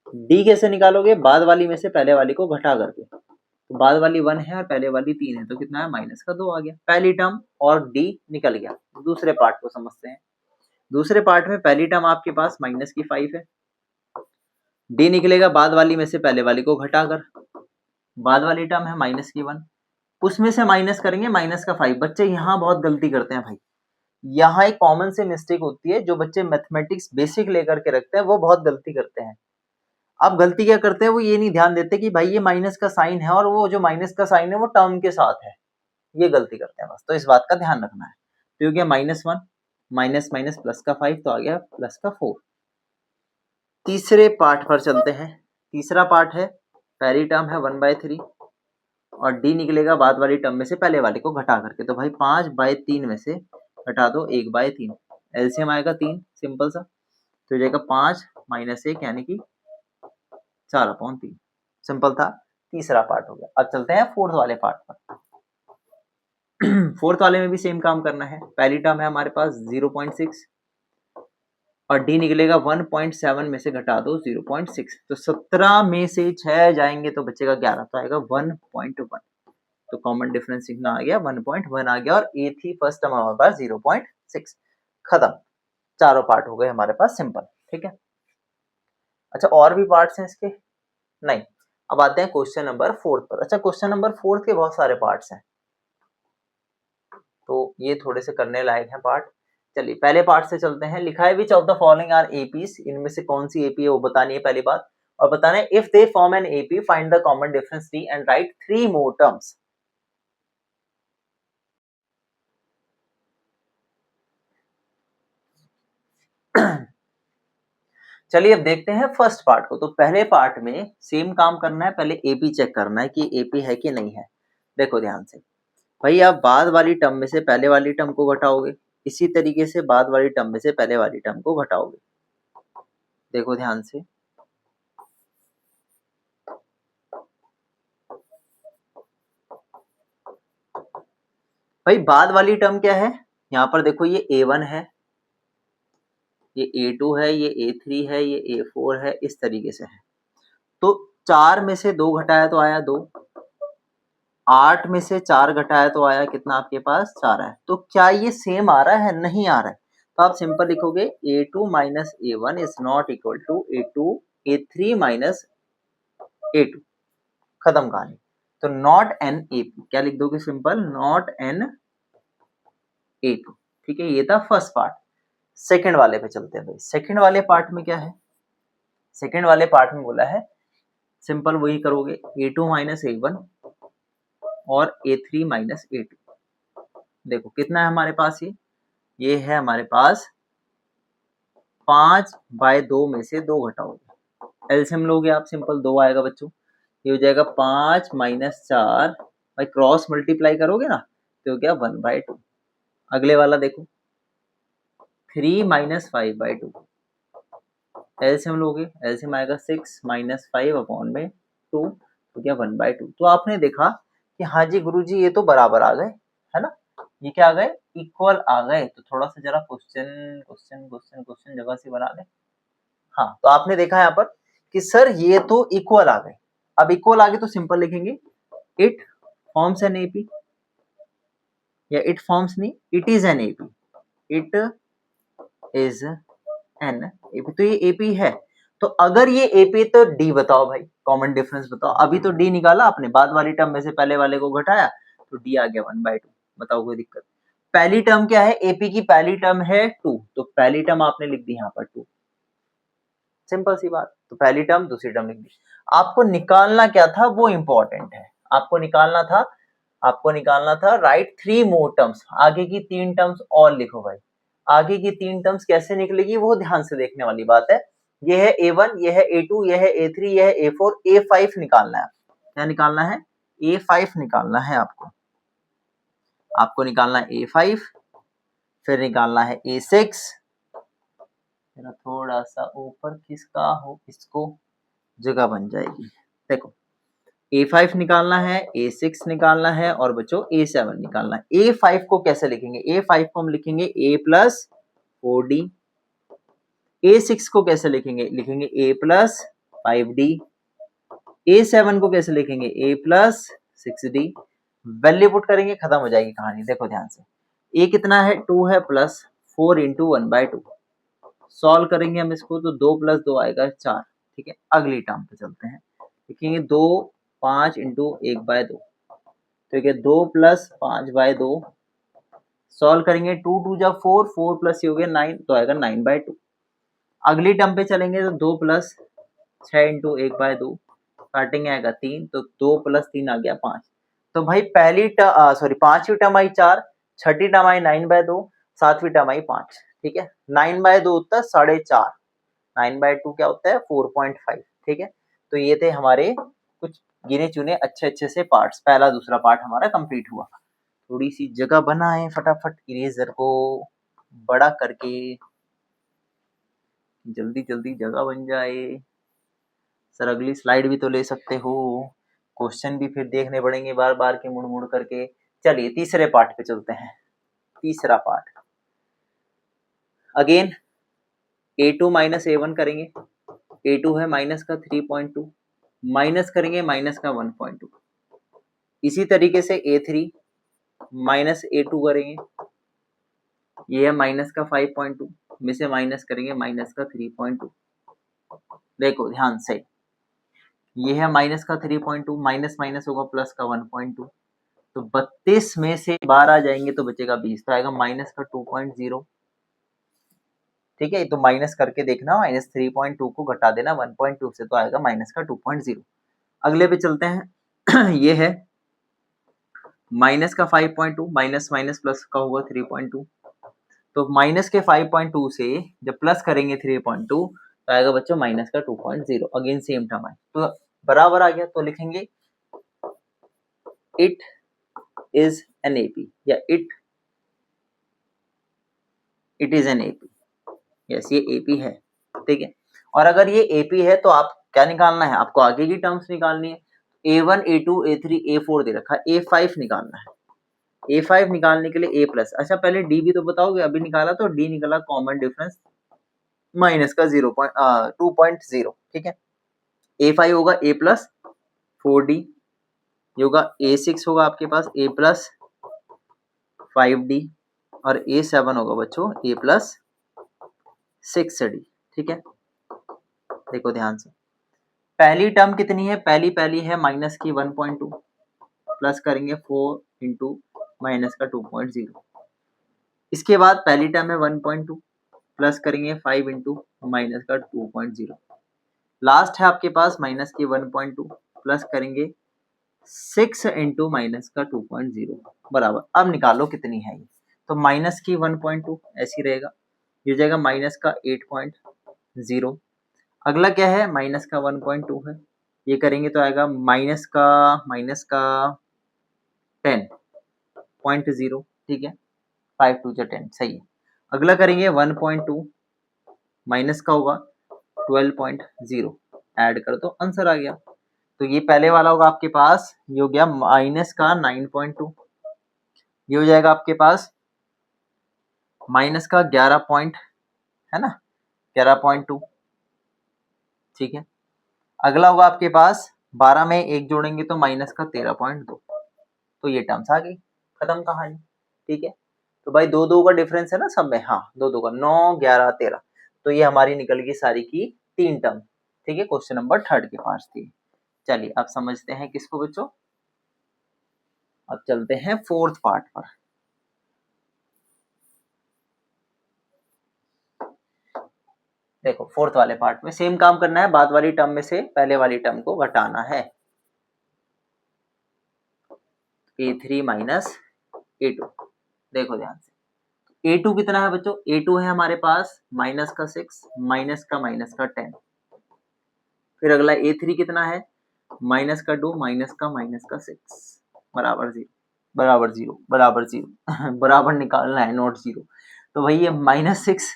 डी कैसे निकालोगे, बाद वाली में से पहले वाली को घटा करके, तो बाद वाली 1 है और पहले वाली 3 है, तो कितना है, माइनस का 2 आ गया। पहली टर्म और डी निकल गया। दूसरे पार्ट को समझते हैं। दूसरे पार्ट में पहली टर्म आपके पास माइनस की 5 है, डी निकलेगा बाद वाली में से पहले वाली को घटाकर, बाद वाली टर्म है माइनस की 1, उसमें से माइनस करेंगे माइनस का 5। बच्चे यहाँ बहुत गलती करते हैं भाई, यहाँ एक कॉमन सी मिस्टेक होती है, जो बच्चे मैथमेटिक्स बेसिक लेकर के रखते हैं वो बहुत गलती करते हैं। अब गलती क्या करते हैं, वो ये नहीं ध्यान देते कि भाई ये माइनस का साइन है और वो जो माइनस का साइन है वो टर्म के साथ है, ये गलती करते हैं बस। तो इस बात का ध्यान रखना है। तो हो गया -1 माइनस माइनस प्लस का 5, तो आ गया प्लस का 4। तीसरे पार्ट पर चलते हैं। तीसरा पार्ट है, पहली टर्म है 1/3 और डी निकलेगा बाद वाली टर्म में से पहले वाले को घटा करके, तो भाई 5/3 में से घटा दो 1/3, एलसीएम आएगा 3, सिंपल सा। तो हो जाएगा 5 माइनस 1 यानी कि 4/3। सिंपल था, तीसरा पार्ट हो गया। अब चलते हैं फोर्थ वाले पार्ट पर। फोर्थ वाले में भी सेम काम करना है। पहली टर्म है हमारे पास 0.6 और डी निकलेगा 1.7 में से घटा दो 0.6, तो 17 में से 6 जाएंगे तो बचेगा 11, तो आएगा 1.1। तो कॉमन डिफरेंस कितना आ गया, 1.1 आ गया, और ए थी फर्स्ट टर्म हमारे पास 0.6। खत्म, चारों पार्ट हो गए हमारे पास सिंपल। ठीक है, अच्छा और भी पार्ट्स हैं इसके, नहीं। अब आते हैं क्वेश्चन नंबर 4 पर। अच्छा क्वेश्चन नंबर 4 के बहुत सारे पार्ट्स हैं। ये थोड़े से करने लायक है पार्ट। चलिए पहले पार्ट से चलते हैं। लिखा है which of the following are APs, इनमें से कौन सी एपी है वो बतानी है पहली बात, और बताना है if they form an AP find the common difference D and right 3 more terms. चलिए अब देखते हैं फर्स्ट पार्ट को। तो पहले पार्ट में सेम काम करना है, पहले एपी चेक करना है कि एपी है कि नहीं है। देखो ध्यान से भाई, आप बाद वाली टर्म में से पहले वाली टर्म को घटाओगे, इसी तरीके से बाद वाली टर्म में से पहले वाली टर्म को घटाओगे। देखो ध्यान से, भाई बाद वाली टर्म क्या है, यहाँ पर देखो ये A1 है, ये A2 है, ये A3 है, ये A4 है, इस तरीके से है। तो 4 में से 2 घटाया तो आया 2, 8 में से 4 घटाया तो आया कितना आपके पास 4 है। तो क्या ये सेम आ रहा है? नहीं आ रहा है। तो आप सिंपल लिखोगे A2 minus A1 is not equal to A3 minus A2, खत्म कहानी। तो नॉट एन एपी, क्या लिख दोगे? Simple not an A2। ठीक है, ये था फर्स्ट पार्ट। सेकंड वाले पे चलते हैं भाई। सेकंड वाले पार्ट में क्या है? सेकंड वाले पार्ट में बोला है सिंपल वही करोगे A2 माइनस A1 और A3 माइनस A2। देखो कितना है हमारे पास, ये है हमारे पास 5/2 में से 2 घटाओगे, एलसीएम लोगे आप, सिंपल 2 आएगा बच्चों, ये हो जाएगा 5 माइनस 4, भाई क्रॉस मल्टीप्लाई करोगे ना तो क्या 1/2। अगले वाला देखो 3 माइनस 5/2, एलसीएम लोगे, एलसीएम आएगा 6 माइनस 5 अपॉन में 2, तो क्या 1/2। तो आपने देखा कि हाँ जी गुरुजी ये तो बराबर आ गए, है ना, ये क्या आ गए? इक्वल आ गए। तो थोड़ा सा जरा क्वेश्चन क्वेश्चन क्वेश्चन क्वेश्चन जगह से बना ले। हाँ, तो आपने देखा यहाँ पर कि सर ये तो इक्वल आ गए। अब इक्वल आ गए तो सिंपल लिखेंगे इट फॉर्म्स एन एपी, या इट फॉर्म्स नहीं, it is an AP, it is an AP. तो ये एपी है। तो अगर ये एपी तो डी बताओ भाई, कॉमन डिफरेंस बताओ। अभी तो डी निकाला आपने, बाद वाली टर्म में से पहले वाले को घटाया तो डी आ गया 1/2। बताओ कोई दिक्कत? पहली टर्म क्या है? एपी की पहली टर्म है 2, तो पहली टर्म आपने लिख दी यहाँ पर 2, सिंपल सी बात। तो पहली टर्म दूसरी टर्म लिख दी। आपको निकालना क्या था वो इंपॉर्टेंट है। आपको निकालना था राइट 3 मोर टर्म्स, आगे की 3 टर्म्स और लिखो भाई। आगे की 3 टर्म्स कैसे निकलेगी वो ध्यान से देखने वाली बात है। ये है A1, ये है A2, ये है A3, ये है A4, A5 निकालना है। क्या निकालना है? A5 निकालना है आपको निकालना है A5, फिर निकालना है A6, थोड़ा सा ऊपर किसका हो, इसको जगह बन जाएगी। देखो A5 निकालना है, A6 निकालना है और बच्चों A7 निकालना है। A5 को कैसे लिखेंगे? A5 को हम लिखेंगे A प्लस 4D। A6 को कैसे लिखेंगे? लिखेंगे A प्लस 5D। A7 को कैसे लिखेंगे? A plus 6D। Value put करेंगे, खत्म हो जाएगी कहानी। देखो ध्यान से, A कितना है? 2 है, प्लस 4 इंटू 1/2। सॉल्व करेंगे हम इसको तो 2 प्लस 2 आएगा 4। ठीक है, अगली टर्म पे चलते हैं। लिखेंगे 2 5 इंटू 1/2, ठीक है, 2 प्लस 5/2। सॉल्व करेंगे 2 2 जा 4, 4 प्लस ये हो गया 9, तो आएगा 9/2। अगली टर्म पे चलेंगे तो 2 प्लस 6 इंटू 1/2, काटेंगे आएगा 3, तो 2 प्लस 3 आ गया 5। तो भाई पहली सॉरी पांचवी टर्म आई 4, छठी टर्म आई 9/2, सातवीं टर्म आई 5। ठीक है, 9/2 होता है 4.5, 9/2 क्या होता है? 4.5। ठीक है, तो ये थे हमारे कुछ गिने चुने अच्छे अच्छे से पार्ट्स। पहला दूसरा पार्ट हमारा कंप्लीट हुआ। थोड़ी सी जगह बनाएं फटाफट, इरेजर को बड़ा करके, जल्दी जल्दी जगह बन जाए। सर अगली स्लाइड भी तो ले सकते हो, क्वेश्चन भी फिर देखने पड़ेंगे बार बार के मुड़ मुड़ करके। चलिए तीसरे पार्ट पे चलते हैं। तीसरा part again A2 minus A1 करेंगे। A2 है माइनस का 3.2, माइनस करेंगे माइनस का 1.2। इसी तरीके से A3 माइनस A2 करेंगे, ये है माइनस का 5.2 में से माइनस करेंगे माइनस का 3.2। देखो ध्यान से, ये है माइनस का 3.2, माइनस माइनस होगा प्लस का 1.2, तो तो 32 में से 12 जाएंगे तो बचेगा 20, तो आएगा माइनस का 2.0। ठीक है, तो माइनस करके देखना, -3.2 को घटा देना 1.2 से, तो आएगा माइनस का 2.0। अगले पे चलते हैं ये है माइनस का 5.2, माइनस माइनस प्लस का होगा 3.2, तो माइनस के 5.2 से जब प्लस करेंगे 3.2 तो आएगा बच्चों माइनस का 2.0। अगेन सेम टर्म है तो बराबर आ गया, तो लिखेंगे इट इज एन एपी या it is an AP. Yes, ये एपी है। ठीक है, और अगर ये एपी है तो आप क्या निकालना है, आपको आगे की टर्म्स निकालनी है। A1 A2 A3 A4 दे रखा है, A5 निकालना है। A5 निकालने के लिए A प्लस, अच्छा पहले D भी तो बताओगे, अभी निकाला तो D निकला कॉमन डिफरेंस माइनस का 2.0। ठीक है, A5 होगा A प्लस 4D, ये होगा A6 होगा आपके पास A प्लस 5D, और A7 होगा बच्चों A प्लस 6D। ठीक है, देखो ध्यान से, पहली टर्म कितनी है, पहली है माइनस की 1.2, प्लस करेंगे 4 इंटू माइनस का 2.0। इसके बाद पहली टर्म है 1.2, प्लस करेंगे 5 इंटू माइनस का 2.0। लास्ट है आपके पास माइनस की 1.2, प्लस करेंगे 6 इंटू माइनस का 2.0 बराबर। अब निकालो कितनी है ये, तो माइनस की 1.2 ऐसी रहेगा, ये हो जाएगा माइनस का 8.0। अगला क्या है, माइनस का 1.2 है, ये करेंगे तो आएगा माइनस का 10.0। ठीक है, 5 2 10 सही है। अगला करेंगे 1.2, माइनस का होगा 12.0, ऐड कर दो, आंसर आ गया। तो ये पहले वाला होगा आपके पास, ये हो गया माइनस का 9.2, ये हो जाएगा आपके पास माइनस का 11 पॉइंट, है ना, 11.2। ठीक है, अगला होगा आपके पास 12 में एक जोड़ेंगे तो माइनस का 13.2, तो ये टर्म्स आ गई, खत्म कहानी। ठीक है, तो भाई दो दो का डिफरेंस है ना सब में, हाँ दो दो का, 9 11 13, तो ये हमारी निकल गई सारी की 3 टर्म। ठीक है, क्वेश्चन नंबर 3 के पास थी। चलिए अब समझते हैं किसको बच्चों, अब चलते हैं 4th पार्ट पर। देखो 4th वाले पार्ट में सेम काम करना है, बाद वाली टर्म में से पहले वाली टर्म को घटाना है। A3 माइनस A2, देखो ध्यान से, A2 कितना है बच्चों, A2 है हमारे पास माइनस का 6, माइनस का 10। फिर अगला A3 कितना है, माइनस का 2, माइनस का 6, बराबर 0, बराबर 0, बराबर 0 बराबर निकालना है, नोट 0। तो भाई ये -6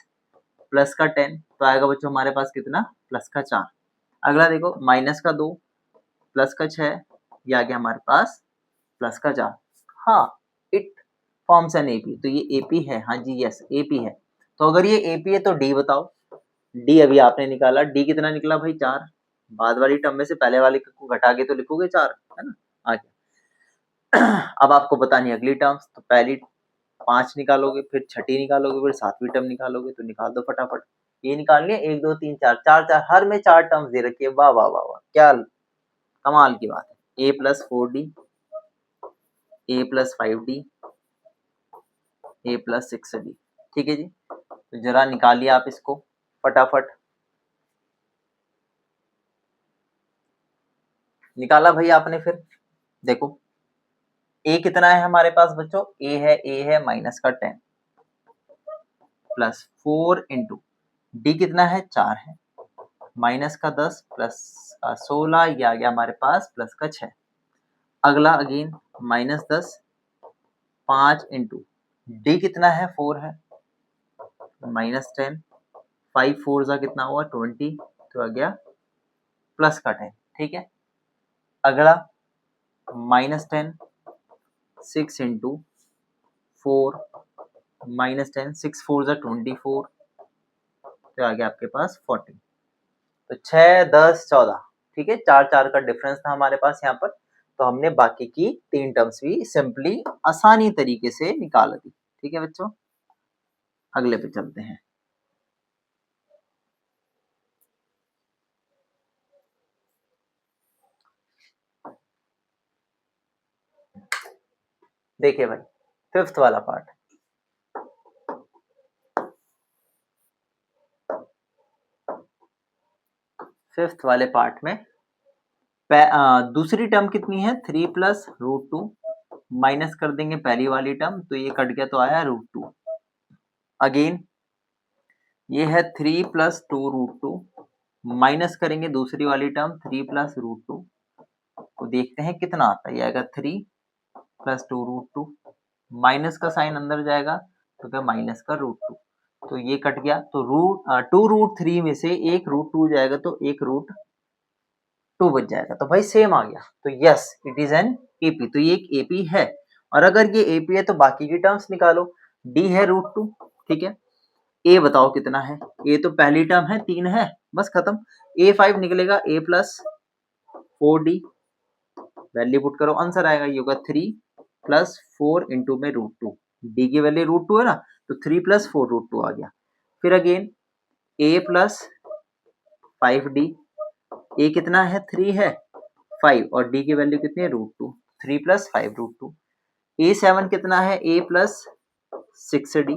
प्लस का 10, तो आएगा बच्चों हमारे पास कितना, प्लस का 4। अगला देखो माइनस का 2 प्लस का 6, ये आ गया हमारे पास प्लस का 4। हाँ, इट फॉर्म्स एन एपी, तो ये एपी है, हाँ जी यस एपी है। तो अगर ये एपी है तो डी बताओ, डी अभी आपने निकाला, डी कितना निकला भाई 4, बाद वाली टर्म में से पहले वाले को घटा के तो लिखोगे 4, है ना, आ गया। अब आपको बतानी है अगली टर्म्स, तो पहली 5 निकालोगे, फिर छठी निकालोगे, फिर 7वीं टर्म निकालोगे, तो निकाल दो फटाफट। ये निकालनी है 1 2 3 4 4 4, हर में 4 टर्म्स दे रखी है, वाह वाह वाह वाह, क्या कमाल की बात है। A plus 4D, A plus 5D, A plus 6D। ठीक है जी, तो जरा निकालिए आप इसको फटाफट। निकाला भाई आपने, फिर देखो A कितना है हमारे पास बच्चों, A है माइनस का 10 प्लस 4 इंटू डी कितना है 4 है, माइनस का 10 प्लस 16, ये आ गया हमारे पास प्लस का 6। अगला अगेन -10 5 इंटू डी कितना है 4 है, -10 5 4 जा कितना हुआ 20, तो आ गया प्लस का 10। ठीक है, अगला -10 6 इंटू 4, -10 6 4 जा 24, तो आ गया आपके पास 40। तो 6 10 14, ठीक है, 4 4 का डिफरेंस था हमारे पास यहाँ पर, तो हमने बाकी की 3 टर्म्स भी सिंपली आसानी तरीके से निकाल दी। ठीक है बच्चों, अगले पे चलते हैं। देखिए भाई फिफ्थ वाला पार्ट, फिफ्थ वाले पार्ट में दूसरी टर्म कितनी है 3 + √2, माइनस कर देंगे पहली वाली टर्म तो ये कट गया तो आया √2। अगेन ये है 3 + 2√2, माइनस करेंगे दूसरी वाली टर्म 3 + √2 तो देखते हैं कितना आता है। ये आएगा 3 + 2√2, माइनस का साइन अंदर जाएगा तो क्या माइनस का √2, तो ये कट गया तो 2√3 में से एक √2 जाएगा तो एक √2 बच जाएगा, तो भाई सेम आ गया। तो yes it is an AP, तो ये एक एपी है। और अगर ये एपी है तो बाकी की टर्म्स निकालो, डी है √2, ठीक है। ए बताओ कितना है, ए तो पहली टर्म है 3 है, बस खत्म। ए 5 निकलेगा, ए प्लस 4d, वैल्यू पुट करो आंसर आएगा, ये होगा 3 + 4 इंटू में √2, डी की वैल्यू √2 है ना, तो 3 + 4 √2 आ गया। फिर अगेन a + 5d, ए कितना है 3 है 5 और डी की वैल्यू कितनी है √2, 3 + 5 √2। ए 7 कितना है a + 6d,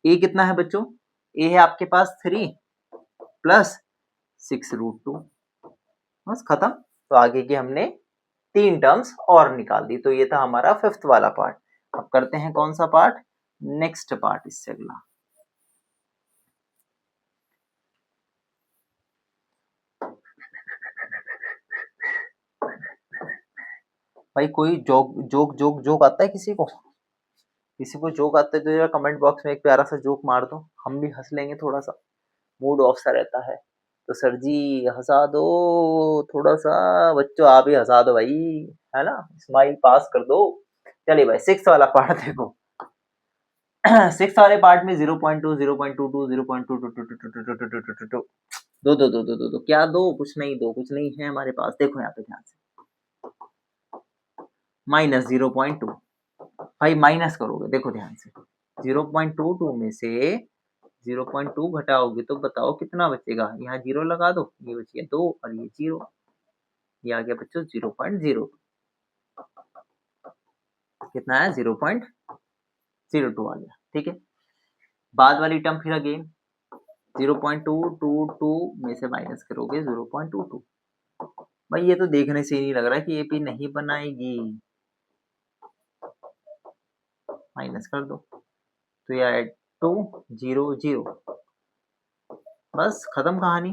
ए कितना है बच्चों, ए है आपके पास 3 + 6 √2, बस खत्म। तो आगे की हमने 3 टर्म्स और निकाल दी। तो ये था हमारा फिफ्थ वाला पार्ट। अब करते हैं कौन सा पार्ट, नेक्स्ट पार्ट इससे अगला। भाई कोई जोक जोक जोक जोक आता है किसी को, किसी को जोक आता है तो यार कमेंट बॉक्स में एक प्यारा सा जोक मार दो, हम भी हंस लेंगे, थोड़ा सा मूड ऑफ सा रहता है। तो सर जी हंसा दो थोड़ा सा, बच्चों आप ही हंसा दो भाई, है ना, स्माइल पास कर दो। चलिए भाई सिक्स वाला पार्ट देखो। सिक्स वाले पार्ट में 0.2 0.22 0.22 दो दो दो दो दो दो क्या दो, कुछ नहीं, दो कुछ नहीं है हमारे पास। देखो यहाँ पे ध्यान से, -0.2, भाई माइनस करोगे, देखो ध्यान से, 0.22 में से 0.2 घटाओगे तो बताओ कितना बचेगा। यहाँ 0 लगा दो, ये बच गया 2 और ये 0, ये आ गया बच्चों 0.0, कितना है 0.02 आ गया, ठीक है। बाद वाली टर्म फिर अगेन 0.222 में से माइनस करोगे 0.22, भाई ये तो देखने से ही नहीं लग रहा है कि एपी नहीं बनाएगी, माइनस कर दो तो ये 2 0 0, बस खत्म कहानी।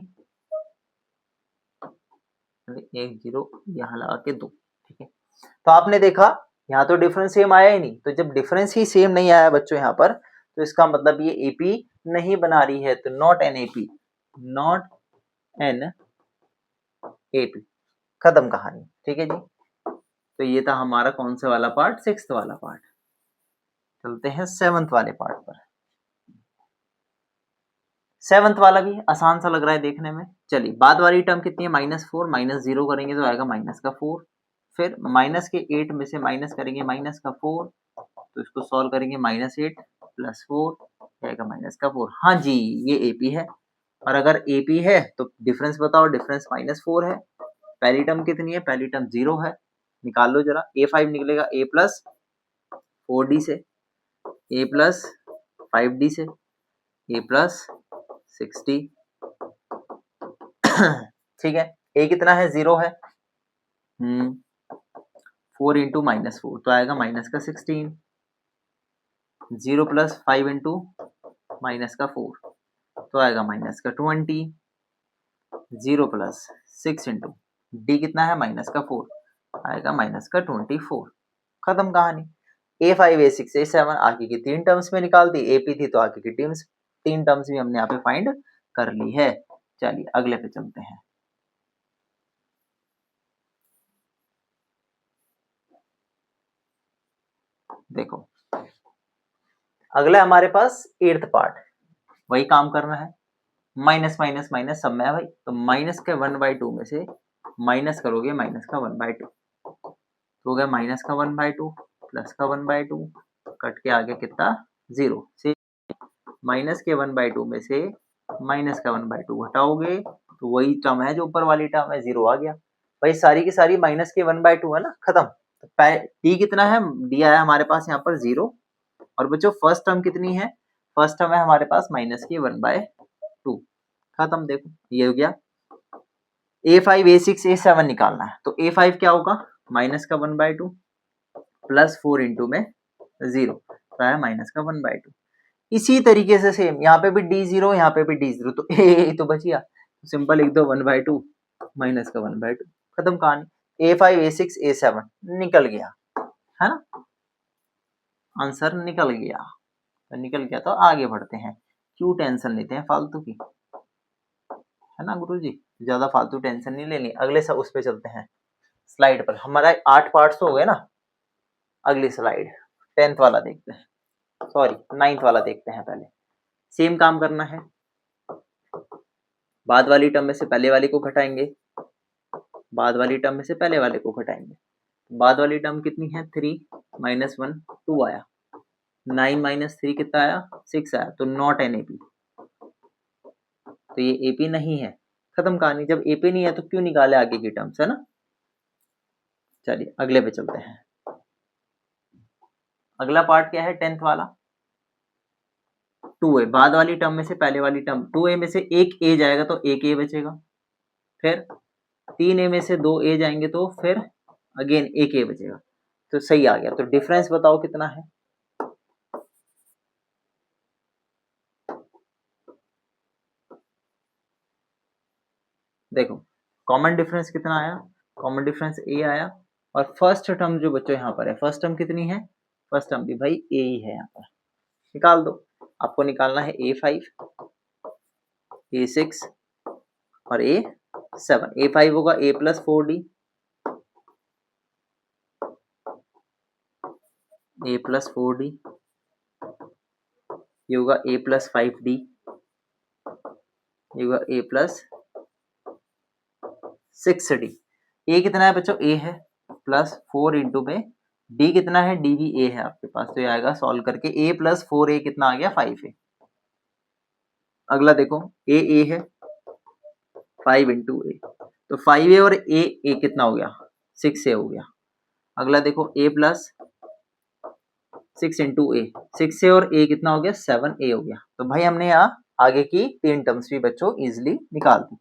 एक 0 यहाँ लगा के 2, ठीक है। तो आपने देखा यहाँ तो डिफरेंस सेम आया ही नहीं, तो जब डिफरेंस ही सेम नहीं आया बच्चों यहाँ पर, तो इसका मतलब ये एपी नहीं बना रही है, तो not an AP, not an AP, खत्म कहानी, ठीक है जी। तो ये था हमारा कौन से वाला पार्ट, सिक्स्थ वाला पार्ट। चलते हैं सेवंथ वाले पार्ट पर। सेवंथ वाला भी आसान सा लग रहा है देखने में। चलिए बाद वाली टर्म कितनी है -4, -0 करेंगे तो आएगा -4, फिर माइनस के 8 में से माइनस करेंगे -4, तो इसको सॉल्व करेंगे -8 + 4 आएगा -4। हाँ जी ये एपी है, और अगर एपी है तो डिफरेंस बताओ, डिफरेंस -4 है। पहली टर्म कितनी है, पहली टर्म 0 है, निकाल लो जरा, a5 निकलेगा a + 4d से, a + 5d से, a + 6d, ठीक है। a कितना है 0 है, 4 इंटू -4 तो आएगा -16, 0 + 5 इंटू -4 तो आएगा -20, 0 + 6 इंटू डी कितना है -4 आएगा -24, खत्म कहानी। A5 A6 A7 आगे की 3 टर्म्स में निकाल दी, AP थी तो आगे की टीम्स 3 टर्म्स भी हमने यहाँ पे फाइंड कर ली है। चलिए अगले पे चलते हैं। देखो अगला हमारे पास 8th पार्ट, वही काम करना है, माइनस माइनस माइनस सब में है भाई, तो माइनस के 1/2 में से माइनस करोगे माइनस का 1/2, तो हो गया माइनस का 1/2 प्लस का 1/2, कट के आगे कितना 0 से, माइनस के 1/2 में से माइनस का 1/2 घटाओगे तो वही टर्म है जो ऊपर वाली टर्म है, 0 आ गया। भाई सारी की सारी माइनस के 1/2 है ना, खत्म। तो डी कितना है, डी आया हमारे पास यहाँ पर 0। और बच्चों फर्स्ट टर्म कितनी है, फर्स्ट टर्म है हमारे पास -1/2। खत्म। देखो ये हो गया। A5 A6 A7 निकालना है, तो A5 क्या होगा, -1/2 प्लस 4 इंटू में 0, तो आया -1/2। इसी तरीके से सेम यहाँ पे भी D0, यहाँ पे भी D0, तो A तो बच गया। सिंपल लिख दो 1/2 -1/2, खत्म कहानी। A5 A6 A7 निकल गया, है ना, आंसर निकल गया। तो निकल गया तो आगे बढ़ते हैं, क्यों टेंशन लेते हैं फालतू की, है ना गुरुजी, ज्यादा फालतू टेंशन नहीं लेनी। अगले सब उस पे चलते हैं, स्लाइड पर। हमारा 8 पार्ट्स हो गए ना, अगली स्लाइड 10th वाला देखते हैं, सॉरी 9th वाला देखते हैं पहले। सेम काम करना है, बाद वाली टर्म में से पहले वाली को घटाएंगे, बाद वाली टर्म में से पहले वाले को घटाएंगे। बाद वाली टर्म कितनी है, 3 - 1 2 आया, 9 - 3 कितना आया, 6 आया, तो नॉट एन एपी, तो ये एपी नहीं है। खत्म कहानी। जब एपी नहीं है तो क्यों निकाले आगे की टर्म्स, है ना। चलिए अगले पे चलते हैं। अगला पार्ट क्या है, 10th वाला, 2a। बाद वाली टर्म में से पहले वाली टर्म, 2a में से एक a जाएगा तो एक a बचेगा, फिर 3a में से 2a जाएंगे तो फिर अगेन एक a बचेगा, तो सही आ गया। तो डिफरेंस बताओ कितना है, देखो कॉमन डिफरेंस कितना आया, कॉमन डिफरेंस a आया। और फर्स्ट टर्म जो बच्चों यहाँ पर है, फर्स्ट टर्म कितनी है, फर्स्ट टर्म भी भाई a ही है, यहाँ पर निकाल दो। आपको निकालना है A5 A6 और A7। A5 होगा a + 4d, a + 4d, ये होगा a + 5d, ये होगा a + 6d। a कितना है बच्चों, a है, प्लस 4 इंटू में d कितना है, d भी a है आपके पास, तो ये आएगा सॉल्व करके a + 4a कितना आ गया, 5a। अगला देखो a है, 5 इंटू a, तो 5a और a कितना हो गया, 6a हो गया। अगला देखो a + 6 इंटू a, 6a और a कितना हो गया, 7a हो गया। तो भाई हमने यहाँ आगे की 3 टर्म्स भी बच्चों इजिली निकाल दी।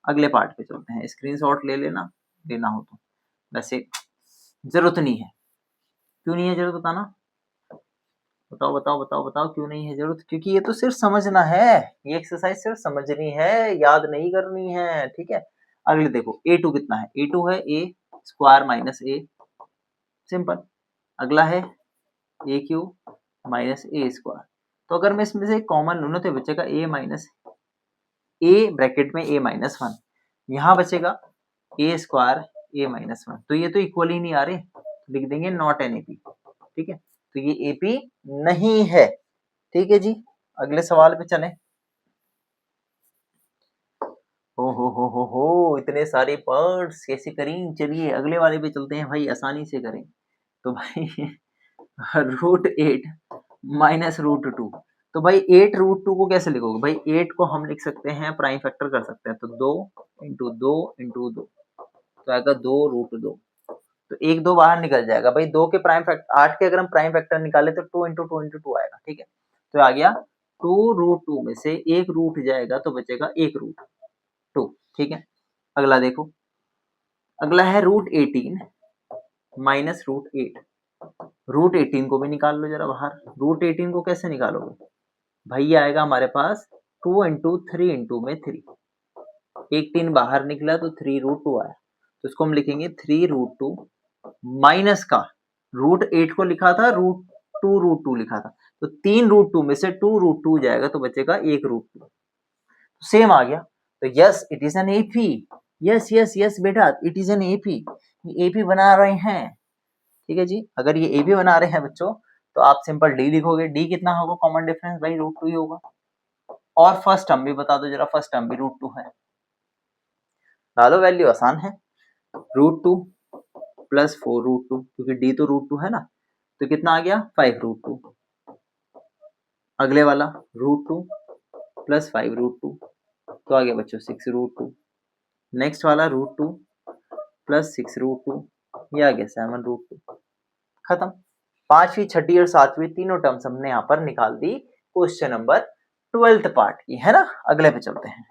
अगले पार्ट पे चलते हैं, स्क्रीनशॉट ले लेना, लेना हो तो, वैसे जरूरत नहीं है। क्यों नहीं है जरूरत, बताना, बताओ बताओ बताओ बताओ, क्यों नहीं है जरूरत, क्योंकि ये तो सिर्फ समझना है, ये एक्सरसाइज सिर्फ समझनी है, याद नहीं करनी है, ठीक है। अगले देखो a2 कितना है, a2 है a² - a, सिंपल। अगला है a³ - a²। तो अगर मैं इसमें से कॉमन लूँ ना तो बचेगा a ब्रैकेट में a-1, यहाँ बचेगा a² a-1, तो ये तो इक्वल ही नहीं आ रहे, लिख देंगे नॉट एन एपी, ठीक है। तो ये एपी नहीं है, ठीक है जी। अगले सवाल पे चलें। हो इतने सारे पार्ट्स कैसे करें, चलिए अगले वाले पे चलते हैं भाई, आसानी से करें। तो भाई √8 - √2, तो भाई 8 √2 को कैसे लिखोगे, भाई 8 को हम लिख सकते हैं, प्राइम फैक्टर कर सकते हैं, तो 2 × 2 × 2, तो आएगा 2√2। तो 1 2 बाहर निकल जाएगा भाई, 2 के प्राइम फैक्टर, 8 के अगर हम प्राइम फैक्टर निकाले तो 2 × 2 × 2 आएगा, ठीक है। तो आ गया 2√2 में से एक रूट जाएगा तो बचेगा 1√2, ठीक है। अगला देखो, अगला है √18 - √8। √18 को भी निकाल लो जरा बाहर। √18 को कैसे निकालोगे, भाई ये आएगा हमारे पास 2 × 3 × में 3, एक 3 बाहर निकला तो 3√2 आया, तो इसको हम लिखेंगे 3√2 माइनस का √8 को लिखा था, √2 लिखा था, तो 3√2 में से 2√2 जाएगा तो बचेगा 1√2, सेम आ गया। तो yes it is an AP, yes yes yes बेटा it is an AP, AP बना रहे हैं, ठीक है जी। अगर ये एपी बना रहे हैं बच्चों तो आप सिंपल डी लिखोगे, डी कितना होगा कॉमन डिफरेंस, भाई √2 ही होगा। और फर्स्ट टर्म भी बता दो जरा, फर्स्ट टर्म भी √2 है, डालो वैल्यू, आसान है। √2 + 4√2, क्योंकि डी तो √2 है ना, तो कितना आ गया 5√2। अगले वाला √2 + 5√2, तो आ गया बच्चों 6√2। नेक्स्ट वाला √2 + 6√2, ये आ गया 7√2। खत्म। पांचवी, छठी और सातवीं तीनों टर्म्स हमने यहाँ पर निकाल the question number 12th part की, है ना। अगले पे चलते हैं।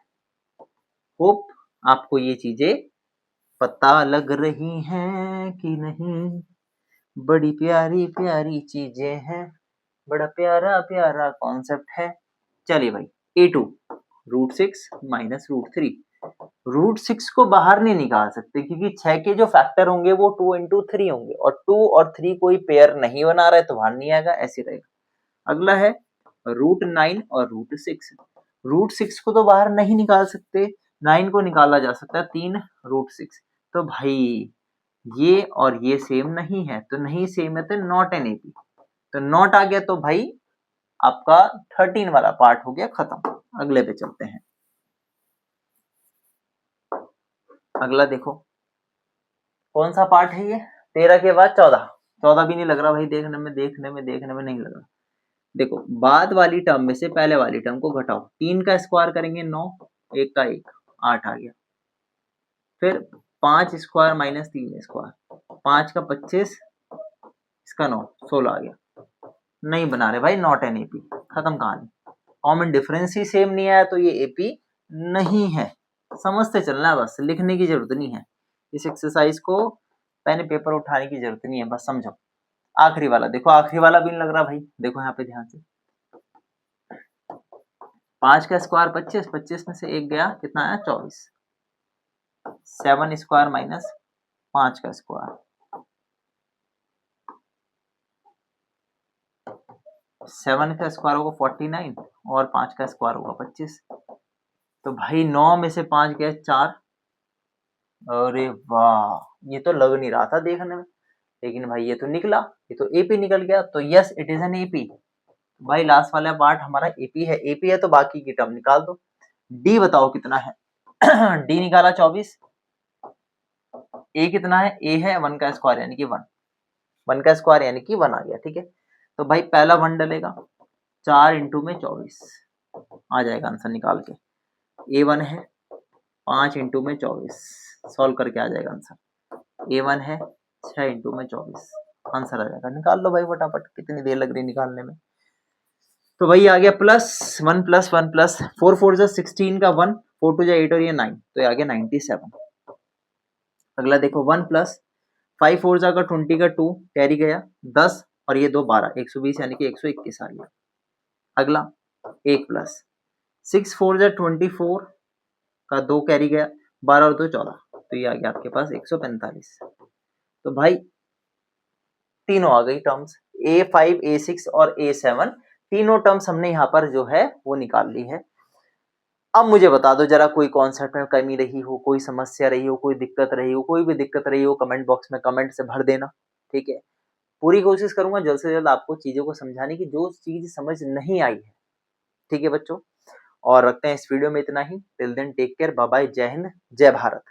होप आपको ये चीजें पता लग रही हैं कि नहीं। बड़ी प्यारी प्यारी चीजें हैं, बड़ा प्यारा प्यारा कॉन्सेप्ट है। चलिए भाई, A2 √6 माइनस √3। √6 को बाहर नहीं निकाल सकते क्योंकि 6 के जो फैक्टर होंगे वो 2 into 3 होंगे और 2 और 3 कोई पेयर नहीं बना रहा है तो बाहर नहीं आएगा, ऐसे रहेगा। अगला है √9 और √6। √6 को तो बाहर नहीं निकाल सकते, 9 को निकाला जा सकता है 3 √6। तो भाई ये और ये सेम नहीं है, तो नहीं सेम है तो नॉट एन एपी। तो नॉट आ गया तो भाई आपका 13 वाला पार्ट हो गया खत्म। अगले पे चलते हैं। अगला देखो कौन सा पार्ट है ये, 13 के बाद 14। 14 भी नहीं लग रहा भाई, देखने में नहीं लग रहा। देखो बाद वाली टर्म में से पहले वाली टर्म को घटाओ। 3 का स्क्वायर करेंगे 9, 1 का 1, 8 आ गया। फिर 5 स्क्वायर माइनस 3 स्क्वायर, 5 का 25, इसका 9, 16 आ गया। नहीं बना रहे भाई, नॉट एन एपी, खत्म कहानी। कॉमन डिफरेंस ही सेम नहीं आया तो ये एपी नहीं है। समझते चलना है बस, लिखने की जरूरत नहीं है। इस एक्सरसाइज को पेन पेपर उठाने की जरूरत नहीं है, बस समझो। आखिरी वाला देखो, आखिरी वाला भी नहीं लग रहा भाई, देखो यहाँ पे ध्यान से। 5 का स्क्वायर 25, 25 में से 1 गया, कितना आया 24। 7 स्क्वायर माइनस 5 का स्क्वायर, 7 का स्क्वायर होगा 49 और 5 का स्क्वायर होगा 25। तो भाई 9 में से 5 गया 4। अरे वाह, ये तो लग नहीं रहा था देखने में, लेकिन भाई ये तो निकला, ये तो एपी निकल गया। तो yes it is an AP. भाई लास्ट वाला पार्ट हमारा एपी है, एपी है तो बाकी की टर्म निकाल दो। डी बताओ कितना है। डी निकाला 24। ए कितना है, ए है 1 का स्क्वायर यानी कि 1, 1 का स्क्वायर यानी कि 1 आ गया, ठीक है। तो भाई पहला 1 डलेगा, 4 इंटू में 24 आ जाएगा आंसर निकाल के। A1 है 5 इंटू में 24, सॉल्व करके आ जाएगा आंसर। A1 है 6 इंटू में 24, आंसर आ जाएगा। निकाल लो भाई फटाफट, कितनी देर लग रही निकालने में। तो भाई आ गया +1 + 1 + 4 4 जा 16 का 1, 4 2 जा 8 और ये 9, तो ये आ गया 97। अगला देखो 1 + 5 4 जा का 20 का 2 कैरी गया 10 और ये 2 12, 120 यानी कि 121 आ गया। अगला 1 + 6 4 जा 24 का 2 कैरी गया, 12 और 2 14, तो ये आ गया आपके पास 145। तो भाई तीनों आ गई टर्म्स, A5 A6 और A7 तीनों टर्म्स हमने यहाँ पर जो है वो निकाल ली है। अब मुझे बता दो जरा, कोई कॉन्सेप्ट में कमी रही हो, कोई समस्या रही हो, कोई दिक्कत रही हो, कोई भी दिक्कत रही हो कमेंट बॉक्स में कमेंट से भर देना, ठीक है। पूरी कोशिश करूंगा जल्द से जल्द आपको चीजों को समझाने की, जो चीज समझ नहीं आई है, ठीक है बच्चों। और रखते हैं इस वीडियो में इतना ही। Till then take care, bye bye, जय हिंद, जय भारत।